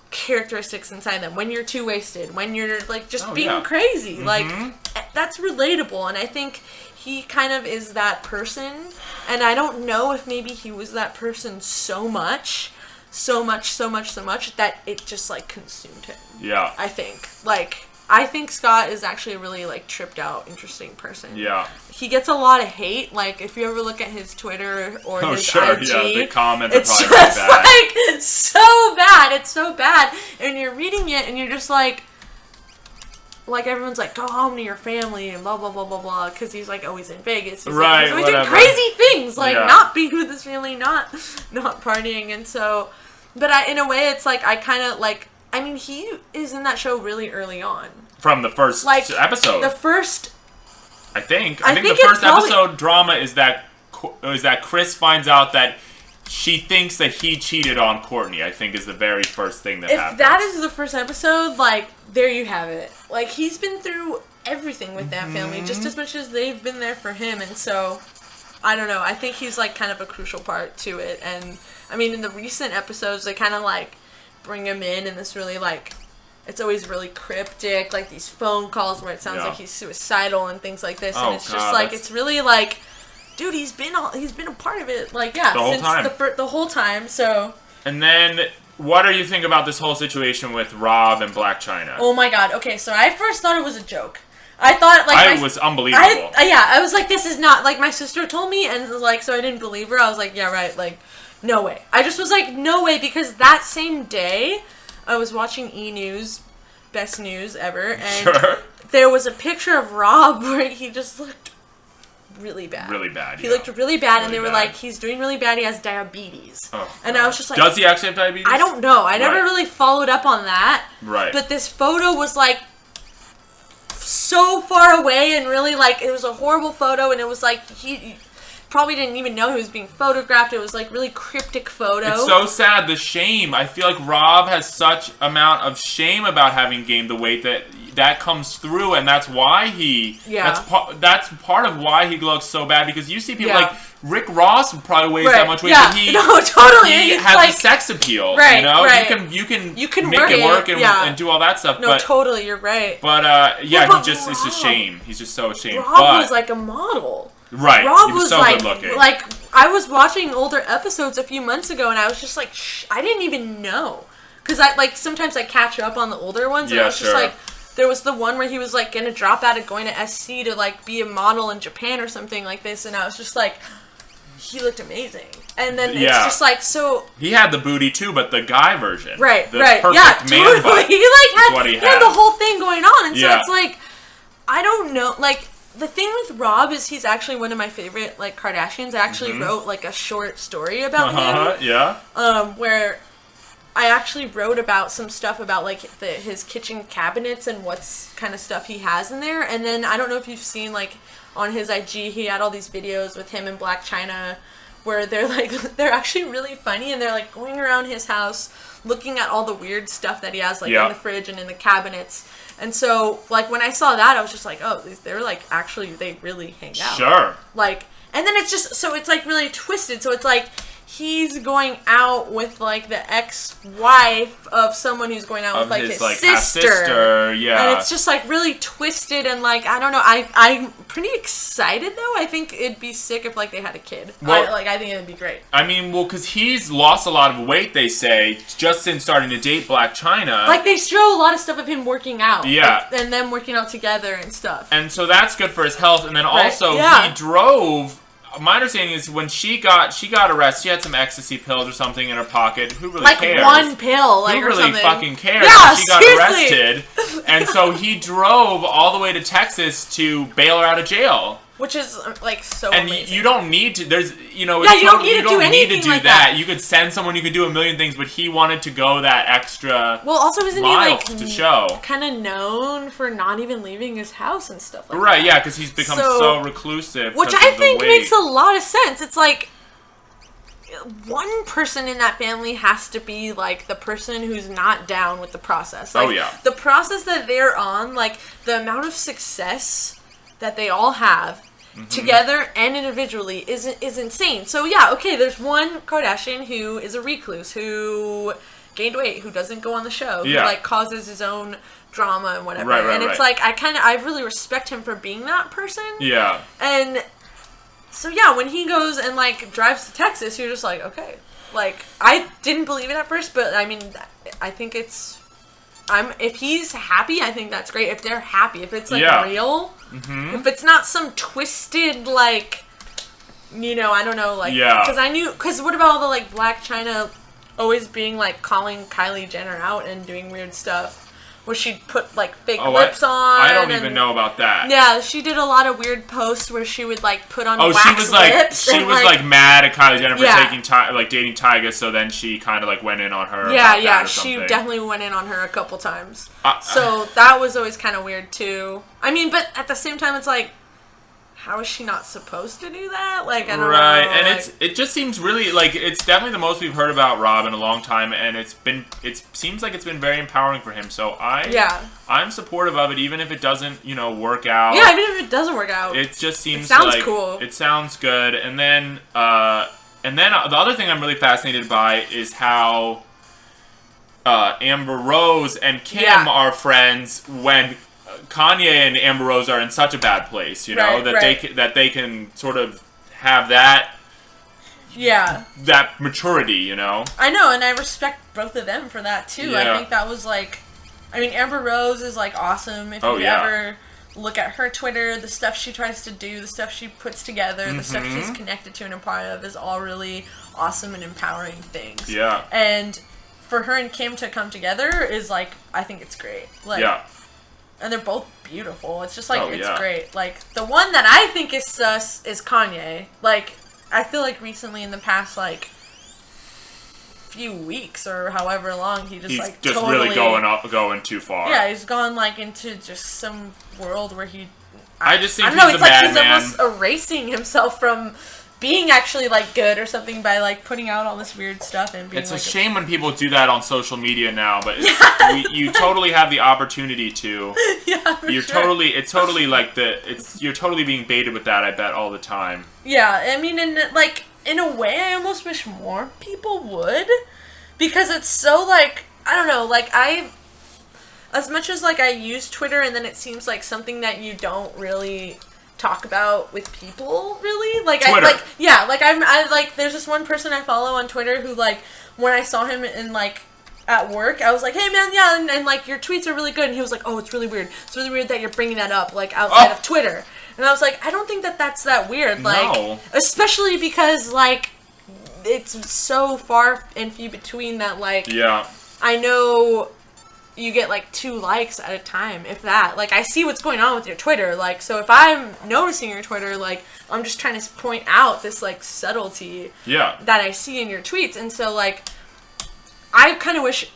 characteristics inside them. When you're too wasted, when you're, like, just being crazy, like, that's relatable, and I think he kind of is that person, and I don't know if maybe he was that person so much that it just, like, consumed him. Yeah. I think. Like, I think Scott is actually a really, like, tripped out, interesting person. Yeah. He gets a lot of hate. Like, if you ever look at his Twitter or his IG, the comments it's are just, bad. like, it's so bad. It's so bad. And you're reading it, and you're just like, everyone's like, go home to your family and blah, blah, blah, blah, blah, because he's, like, always in Vegas. He's right, like, he's doing crazy things, like, not being with his family, not partying, and so, but in a way, it's, like, I kind of, like, I mean, he is in that show really early on. From the first episode. The first... I think the first episode drama is that Kris finds out that she thinks that he cheated on Kourtney, I think, is the very first thing that happens. If that is the first episode, like, there you have it. Like, he's been through everything with that family, just as much as they've been there for him, and so, I don't know, I think he's, like, kind of a crucial part to it, and, I mean, in the recent episodes, they kind of, like, bring him in this really, like, it's always really cryptic, like these phone calls where it sounds like he's suicidal and things like this. And it's just like, it's really like, dude, he's been a part of it, like, the whole since time. the whole time, so. And then, what do you think about this whole situation with Rob and Black China? Oh my god, okay, so I first thought it was a joke. I thought, like, it was unbelievable. I was like, this is not, like, my sister told me, and, like, so I didn't believe her. I was like, yeah, right, like, no way. I just was like, no way, because that same day, I was watching E! News, best news ever, and there was a picture of Rob where he just looked really bad. Really bad, He looked really bad, and they were bad. like, he's doing really bad, he has diabetes. Oh, and I was just like... Does he actually have diabetes? I don't know. I never really followed up on that. Right. But this photo was, like, so far away, and really, like, it was a horrible photo, and it was like he probably didn't even know he was being photographed. It was like really cryptic photo. It's so sad, the shame. I feel like Rob has such amount of shame about having gained the weight that comes through, and that's why that's part of why he looks so bad, because you see people like Rick Ross probably weighs that much weight, but he has like, a sex appeal, you know? You can make it work and do all that stuff. No, totally, you're right. But but it's a shame. He's just so ashamed. Rob was like a model. Right, Rob he was so like, good looking. Like, I was watching older episodes a few months ago, and I was just like, I didn't even know. Because sometimes I catch up on the older ones, and I was just like, there was the one where he was, like, gonna drop out of going to SC to, like, be a model in Japan or something like this, and I was just like, he looked amazing. And then it's just like, so... He had the booty, too, but the guy version. Right, the perfect man butt he, like, had the whole thing going on, and so it's like, I don't know, like... The thing with Rob is he's actually one of my favorite, like, Kardashians. I actually wrote, like, a short story about him. Where I actually wrote about some stuff about, like, his kitchen cabinets and what's kind of stuff he has in there. And then, I don't know if you've seen, like, on his IG, he had all these videos with him and Black China where they're, like, they're actually really funny. And they're, like, going around his house looking at all the weird stuff that he has, like, in the fridge and in the cabinets. And so, like, when I saw that, I was just like, oh, they're, like, actually, they really hang out. Sure. Like, and then it's just, so it's, like, really twisted. So it's, like, he's going out with, like, the ex-wife of someone who's going out with, like, his sister. Half-sister, And it's just, like, really twisted and, like, I don't know. I'm pretty excited, though. I think it'd be sick if, like, they had a kid. Well, I think it'd be great. I mean, well, because he's lost a lot of weight, they say, just since starting to date Black China. Like, they show a lot of stuff of him working out. Yeah. Like, and them working out together and stuff. And so that's good for his health. And then also, he drove... My understanding is when she got arrested, she had some ecstasy pills or something in her pocket. Who really cares? Like one pill, like, who or really something. fucking cares? Yeah, She got seriously. arrested, and so he drove all the way to Texas to bail her out of jail. Which is, like, so and amazing. You don't need to, there's, you know, you don't need to do anything like that. You could send someone, you could do a million things, but he wanted to go that extra also, isn't he, miles like, to show. Kind of known for not even leaving his house and stuff like that. Right, yeah, because he's become so reclusive. Which I think makes a lot of sense. It's like, one person in that family has to be, like, the person who's not down with the process. Like, the process that they're on, like, the amount of success that they all have together and individually is insane. So yeah, okay, there's one Kardashian who is a recluse, who gained weight, who doesn't go on the show, who, like, causes his own drama and whatever. And it's like, I really respect him for being that person. Yeah. And so yeah, when he goes and, like, drives to Texas, you're just like, okay. Like, I didn't believe it at first, but I mean, I think it's... if he's happy, I think that's great. If they're happy, if it's, like, real, if it's not some twisted, like, you know, I don't know, like, because what about all the, like, Black China always being, like, calling Kylie Jenner out and doing weird stuff? Where she'd put, like, fake lips on. I don't even know about that. Yeah, she did a lot of weird posts where she would, like, put on wax lips. She was like mad at Kylie Jenner for dating Tyga, so then she kind of, like, went in on her. Yeah, she definitely went in on her a couple times. So that was always kind of weird, too. I mean, but at the same time, it's like, how is she not supposed to do that? Like, I don't know. Right, and it just seems really, like, it's definitely the most we've heard about Rob in a long time, and it seems like it's been very empowering for him, so I'm supportive of it, even if it doesn't, you know, work out. Yeah, even if it doesn't work out. It just seems cool. It sounds good, and then the other thing I'm really fascinated by is how Amber Rose and Kim are friends when Kanye and Amber Rose are in such a bad place, you know, that they can sort of have that maturity, you know. I know, and I respect both of them for that too. Yeah. I think that was like, I mean, Amber Rose is like awesome. If you ever look at her Twitter, the stuff she tries to do, the stuff she puts together, the stuff she's connected to and a part of is all really awesome and empowering things. Yeah. And for her and Kim to come together is like, I think it's great. Like, and they're both beautiful. It's just like, it's great. Like, the one that I think is sus is Kanye. Like, I feel like recently in the past, like, few weeks or however long, he's like just totally, really going too far. Yeah, he's gone like into just some world where I just think I don't know, he's it's a like he's madman. almost erasing himself from being actually like good or something by like putting out all this weird stuff and being It's like a shame when people do that on social media now, but you totally have the opportunity to. Yeah, for you're sure. totally like you're totally being baited with that, I bet, all the time. Yeah, I mean, in a way, I almost wish more people would, because it's so, like, I don't know, like, as much as, like, I use Twitter, and then it seems like something that you don't really talk about with people, really, like, Twitter. There's this one person I follow on Twitter who, like, when I saw him in, like, at work, I was like, hey, man, yeah, and like, your tweets are really good, and he was like, oh, it's really weird that you're bringing that up, like, outside of Twitter. And I was like, I don't think that's that weird. Like, no. Especially because, like, it's so far and few between that, like, I know you get, like, 2 likes at a time, if that. Like, I see what's going on with your Twitter. Like, so if I'm noticing your Twitter, like, I'm just trying to point out this, like, subtlety that I see in your tweets. And so, like, I kind of wish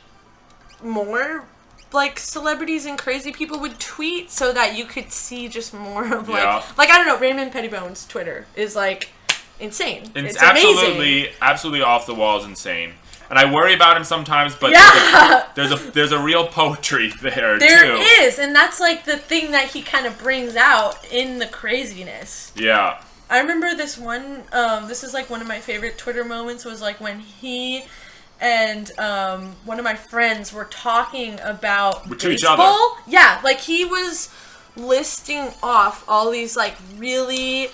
more like celebrities and crazy people would tweet so that you could see just more of like I don't know, Raymond Pettibone's Twitter is like insane. It's amazing. Absolutely off the walls insane. And I worry about him sometimes, but there's a real poetry there too. There is, and that's like the thing that he kind of brings out in the craziness. Yeah. I remember this one, this is like one of my favorite Twitter moments, was like when he and one of my friends were talking about baseball. Each other. Yeah, like he was listing off all these like really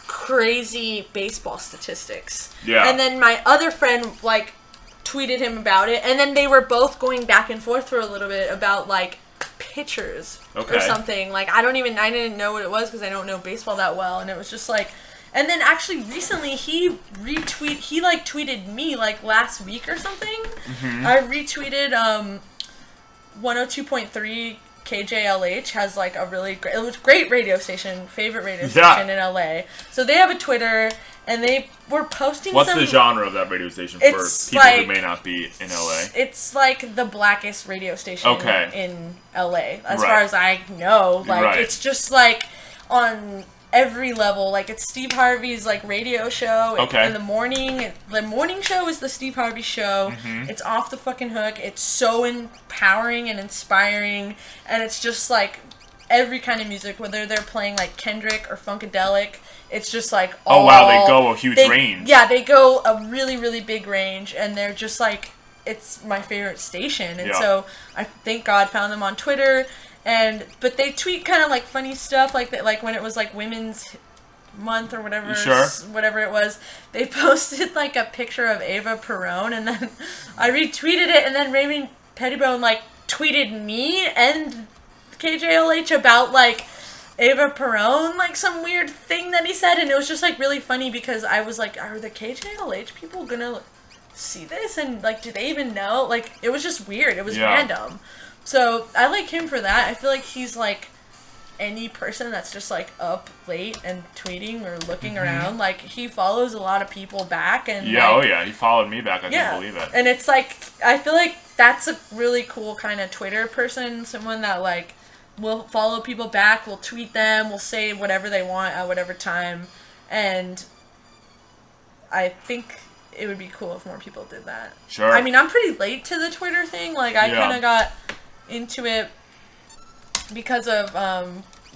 crazy baseball statistics. Yeah. And then my other friend like tweeted him about it, and then they were both going back and forth for a little bit about like pitchers or something. Like I didn't know what it was because I don't know baseball that well, and it was just like. And then actually recently he tweeted me like last week or something. Mm-hmm. I retweeted 102.3 KJLH has like a really great radio station, favorite radio station in LA. So they have a Twitter and they were posting What's the genre of that radio station for people who may not be in LA? It's like the blackest radio station in LA as far as I know. Like it's just like on every level. Like it's Steve Harvey's like radio show in the morning. The morning show is the Steve Harvey show. Mm-hmm. It's off the fucking hook. It's so empowering and inspiring, and it's just like every kind of music, whether they're playing like Kendrick or Funkadelic. It's just like they go a huge range. Yeah, they go a really, really big range, and they're just like, it's my favorite station. And so I thank God found them on Twitter. But they tweet kind of like funny stuff, like that, like when it was like Women's Month or whatever, whatever it was. They posted like a picture of Eva Perón, and then I retweeted it, and then Raymond Pettibone like tweeted me and KJLH about like Eva Perón, like some weird thing that he said, and it was just like really funny because I was like, are the KJLH people gonna see this, and like do they even know? Like it was just weird. It was random. So, I like him for that. I feel like he's, like, any person that's just, like, up late and tweeting or looking around. Like, he follows a lot of people back. And he followed me back. I can't believe it. And it's, like, I feel like that's a really cool kind of Twitter person. Someone that, like, will follow people back, will tweet them, will say whatever they want at whatever time. And I think it would be cool if more people did that. Sure. I mean, I'm pretty late to the Twitter thing. Like, I kind of got into it because of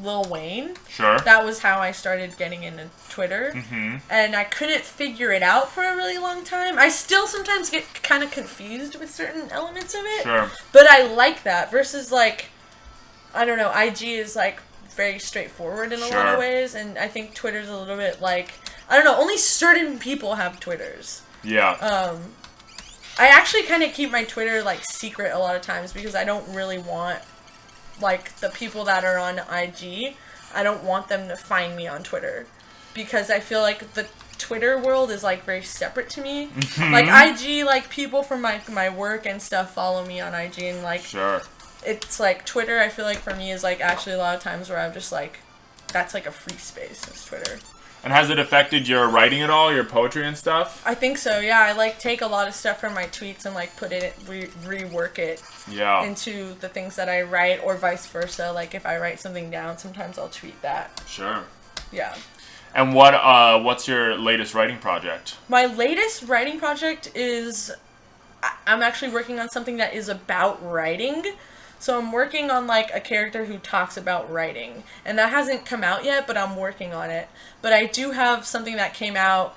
Lil Wayne. Sure. That was how I started getting into Twitter. Mm-hmm. And I couldn't figure it out for a really long time. I still sometimes get kind of confused with certain elements of it. Sure. But I like that versus, like, I don't know, IG is, like, very straightforward in a lot of ways. And I think Twitter's a little bit, like, I don't know, only certain people have Twitters. Yeah. I actually kind of keep my Twitter, like, secret a lot of times because I don't really want, like, the people that are on IG, I don't want them to find me on Twitter. Because I feel like the Twitter world is, like, very separate to me. Mm-hmm. Like, IG, like, people from my work and stuff follow me on IG and, like, Sure. It's, like, Twitter, I feel like, for me is, like, actually a lot of times where I'm just, like, that's, like, a free space, is Twitter. And has it affected your writing at all, your poetry and stuff? I think so, yeah. I, like, take a lot of stuff from my tweets and, like, put it, rework it into the things that I write, or vice versa. Like, if I write something down, sometimes I'll tweet that. Sure. Yeah. And what's your latest writing project? My latest writing project is, I'm actually working on something that is about writing. So I'm working on, like, a character who talks about writing. And that hasn't come out yet, but I'm working on it. But I do have something that came out,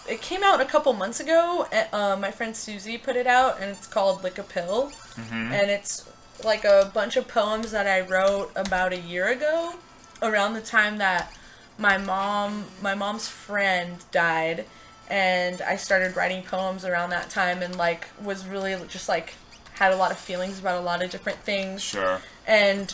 it came out a couple months ago. My friend Susie put it out, and it's called Lick a Pill. Mm-hmm. And it's, like, a bunch of poems that I wrote about a year ago, around the time that my mom's friend died. And I started writing poems around that time and, like, was really just, like, had a lot of feelings about a lot of different things. Sure. And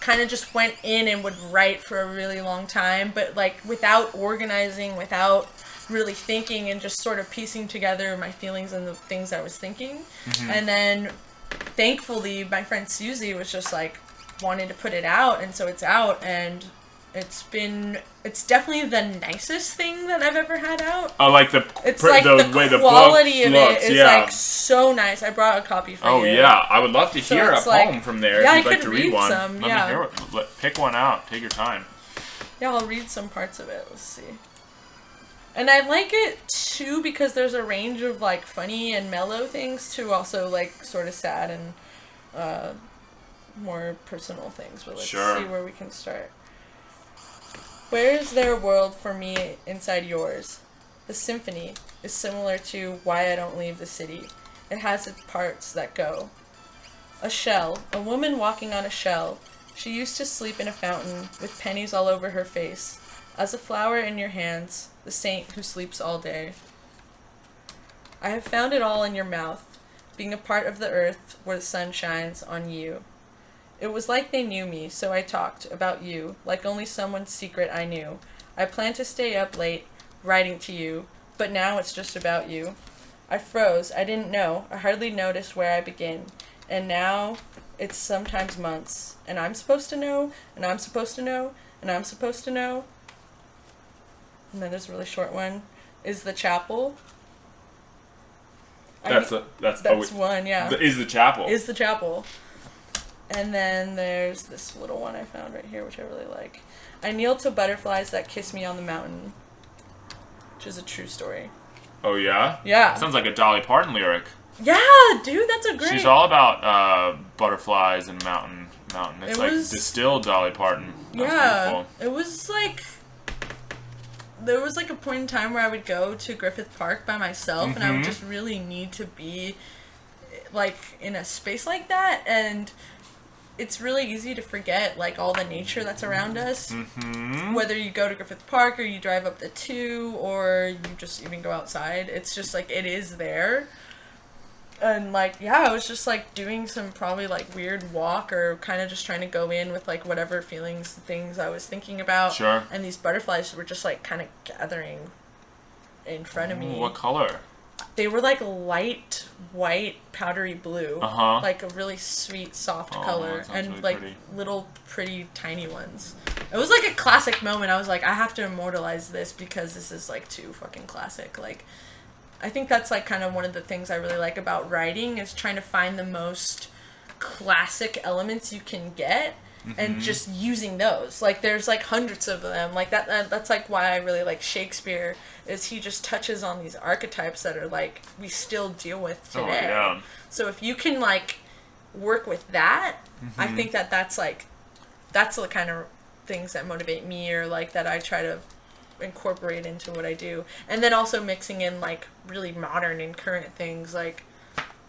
kind of just went in and would write for a really long time, but, like, without organizing, without really thinking, and just sort of piecing together my feelings and the things I was thinking. Mm-hmm. And then, thankfully, my friend Susie was just, like, wanted to put it out, and so it's out, and it's definitely the nicest thing that I've ever had out. Oh, like the way the quality of looks, it is, like, so nice. I brought a copy for you. Oh yeah, I would love to hear a poem from there. Yeah, if you'd like to read one. Some, Let me hear it. Pick one out. Take your time. Yeah, I'll read some parts of it. Let's see. And I like it too because there's a range of, like, funny and mellow things to also, like, sort of sad and more personal things. But let's see where we can start. Where is there a world for me inside yours? The symphony is similar to Why I Don't Leave the City. It has its parts that go. A shell, a woman walking on a shell. She used to sleep in a fountain with pennies all over her face. As a flower in your hands, the saint who sleeps all day. I have found it all in your mouth, being a part of the earth where the sun shines on you. It was like they knew me, so I talked about you, like only someone's secret I knew. I planned to stay up late, writing to you, but now it's just about you. I froze, I didn't know, I hardly noticed where I begin. And now, it's sometimes months, and I'm supposed to know, and I'm supposed to know, and I'm supposed to know. And then there's a really short one. Is the chapel. That's one, yeah. Is the chapel. Is the chapel. And then there's this little one I found right here, which I really like. I kneel to butterflies that kiss me on the mountain. Which is a true story. Oh, yeah? Yeah. Sounds like a Dolly Parton lyric. Yeah, dude, that's a great... She's all about butterflies and mountain. It's like distilled Dolly Parton. That's beautiful. It was like... There was, like, a point in time where I would go to Griffith Park by myself, and I would just really need to be, like, in a space like that, and it's really easy to forget, like, all the nature that's around us. Whether you go to Griffith Park, or you drive up the 2, or you just even go outside, it's just, like, it is there. And, like, yeah, I was just, like, doing some probably, like, weird walk or kind of just trying to go in with, like, whatever things I was thinking about. Sure. And these butterflies were just, like, kind of gathering in front of me. What color? They were, like, light white, powdery blue. Like, a really sweet, soft color. And, really like, pretty. little, pretty, tiny ones. It was, like, a classic moment. I was like, I have to immortalize this because this is, like, too fucking classic. Like... I think that's, like, kind of one of the things I really like about writing is trying to find the most classic elements you can get and just using those. Like, there's, like, hundreds of them. Like, that's, like, why I really like Shakespeare is he just touches on these archetypes that are, like, we still deal with today. Oh, yeah. So if you can, like, work with that, I think that that's, like, that's the kind of things that motivate me, or like that I try to incorporate into what I do. And then also mixing in like really modern and current things, like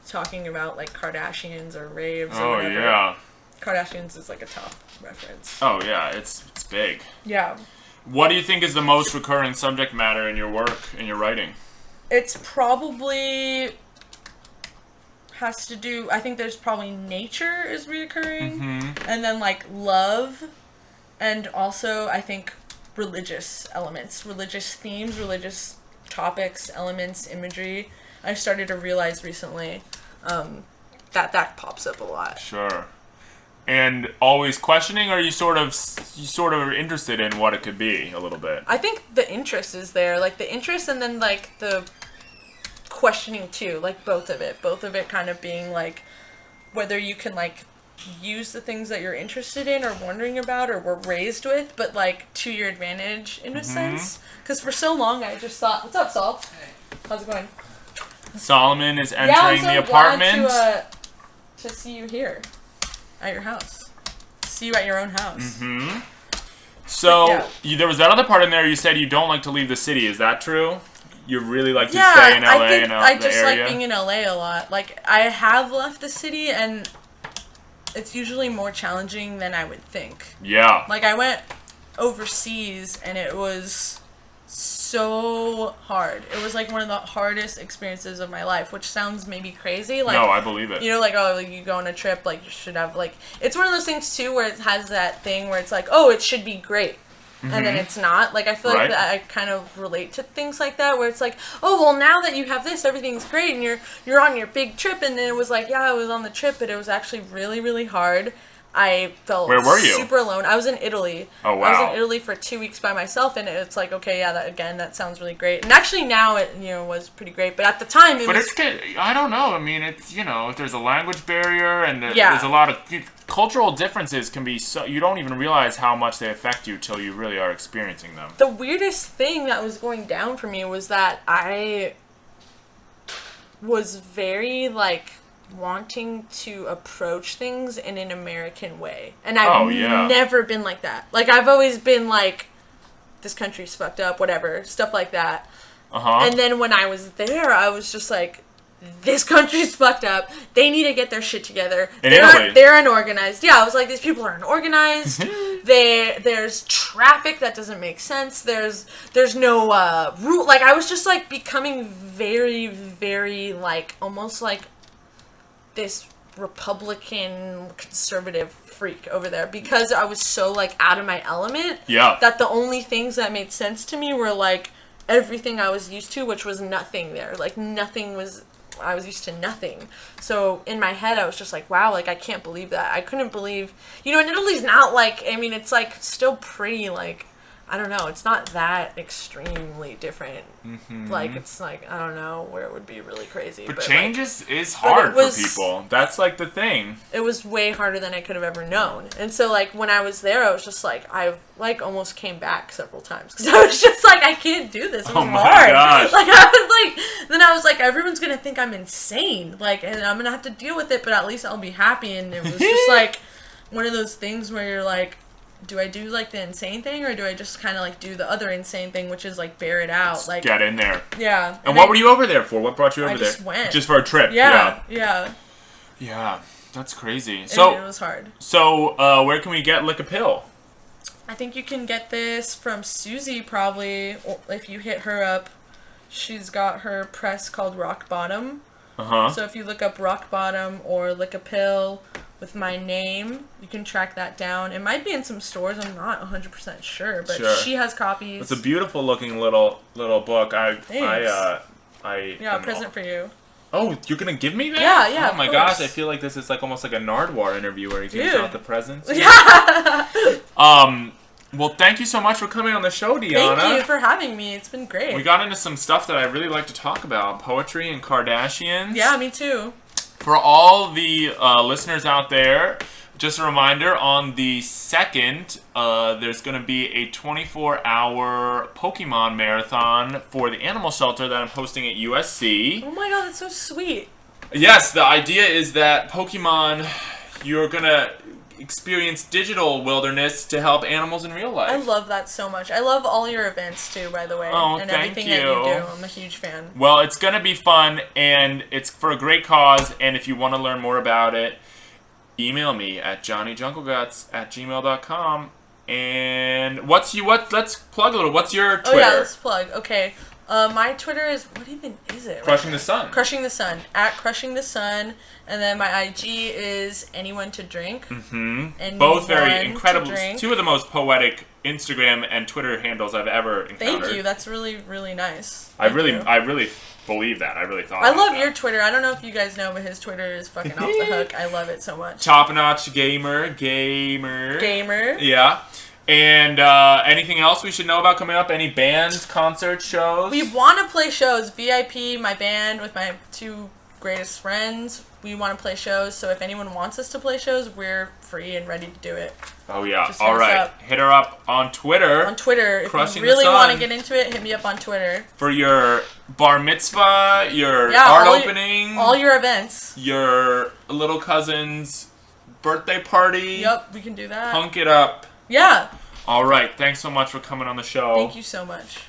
talking about like Kardashians or raves or whatever. Yeah. Kardashians is like a top reference. Oh yeah, it's big. Yeah. What do you think is the most recurring subject matter in your work, in your writing? It's probably has to do, I think there's probably nature is reoccurring, and then like love, and also I think religious elements, religious themes, religious topics, elements, imagery. I started to realize recently that pops up a lot. Sure. And always questioning, or you sort of are interested in what it could be a little bit? I think the interest is there, like the interest, and then like the questioning too, like both of it kind of being like whether you can like use the things that you're interested in or wondering about or were raised with, but like to your advantage in a sense. Because for so long I just thought, what's up, Sol? Hey. How's it going? Solomon is entering the apartment. Glad to see you here at your house. See you at your own house. So there was that other part in there. You said you don't like to leave the city. Is that true? You really like to stay in LA and the area? I just like being in LA a lot. Like, I have left the city, and it's usually more challenging than I would think. Yeah. Like, I went overseas, and it was so hard. It was, like, one of the hardest experiences of my life, which sounds maybe crazy. Like, no, I believe it. You know, like, oh, like, you go on a trip, like, you should have, like... It's one of those things, too, where it has that thing where it's like, oh, it should be great. And then it's not. Like, I feel like that I kind of relate to things like that, where it's like, oh, well, now that you have this, everything's great, and you're on your big trip, and then it was like, yeah, I was on the trip, but it was actually really, really hard. I felt Where were you? super alone. I was in Italy. Oh, wow. I was in Italy for 2 weeks by myself, and it's like, okay, yeah, that sounds really great. And actually now it, was pretty great, but at the time it was... But it's, I don't know, I mean, it's, if there's a language barrier, and there's a lot of... Cultural differences can be so... You don't even realize how much they affect you till you really are experiencing them. The weirdest thing that was going down for me was that I was very, like... wanting to approach things in an American way. And I've never been like that. Like, I've always been like, this country's fucked up, whatever, stuff like that. And then when I was there, I was just like, this country's fucked up. They need to get their shit together. They're unorganized. Yeah, I was like, these people are unorganized. There's traffic that doesn't make sense. There's no route. Like, I was just like becoming very, very like, almost like this Republican conservative freak over there, because I was so like out of my element that the only things that made sense to me were like everything I was used to, which was nothing there. Like I was used to nothing. So in my head I was just like, wow, like I can't believe that. I couldn't believe, and Italy's not like, I mean, it's like still pretty like, I don't know, it's not that extremely different. Like, it's like, I don't know where it would be really crazy. But change is hard for people. That's like the thing. It was way harder than I could have ever known. And so, like, when I was there, I was just like, I like almost came back several times. Because I was just like, I can't do this. It was hard. Gosh. Like, I was like, everyone's going to think I'm insane. Like, and I'm going to have to deal with it, but at least I'll be happy. And it was just like one of those things where you're like, do I do, like, the insane thing, or do I just kind of, like, do the other insane thing, which is, like, bear it out? Just like, get in there. Yeah. And what were you over there for? What brought you over there? I just went. Just for a trip? Yeah. Yeah, that's crazy. It was hard. So, where can we get Lick a Pill? I think you can get this from Susie, probably, or if you hit her up. She's got her press called Rock Bottom. So if you look up Rock Bottom or Lick a Pill with my name, you can track that down. It might be in some stores. I'm not 100% sure, but she has copies. It's a beautiful looking little book. Thanks. A present for you. Oh, you're gonna give me that? Yeah. Oh my gosh, I feel like this is like almost like a Nardwuar interview where he gives out the presents. Yeah. Well, thank you so much for coming on the show, Deanna. Thank you for having me. It's been great. We got into some stuff that I really like to talk about. Poetry and Kardashians. Yeah, me too. For all the listeners out there, just a reminder, on the 2nd, there's going to be a 24-hour Pokemon marathon for the animal shelter that I'm hosting at USC. Oh my god, that's so sweet. Yes, the idea is that Pokemon, you're going to experience digital wilderness to help animals in real life. I love that so much. I love all your events too, by the way. Oh, and thank everything you. that you do. I'm a huge fan. Well, it's going to be fun, and it's for a great cause, and if you want to learn more about it, email me at johnnyjungleguts@gmail.com. And let's plug a little. What's your Twitter? Oh yeah, let's plug. Okay. My Twitter is, what even is it? Crushing the Sun. Crushing the Sun. @Crushing the Sun. And then my IG is anyone to drink. Mm-hmm. Both very incredible. Two of the most poetic Instagram and Twitter handles I've ever encountered. Thank you. That's really, really nice. I really believe that. I really thought. I love your Twitter. I don't know if you guys know, but his Twitter is fucking off the hook. I love it so much. Top notch gamer. Yeah. And anything else we should know about coming up? Any bands, concerts, shows? We want to play shows. VIP, my band, with my 2 greatest friends. We want to play shows, so if anyone wants us to play shows, we're free and ready to do it. Oh, yeah. Just all right. Hit her up on Twitter. On Twitter. If Crushing you really the Sun. want to get into it, hit me up on Twitter. For your bar mitzvah, your art opening. All your events. Your little cousin's birthday party. Yep, we can do that. Hunk it up. Yeah. All right. Thanks so much for coming on the show. Thank you so much.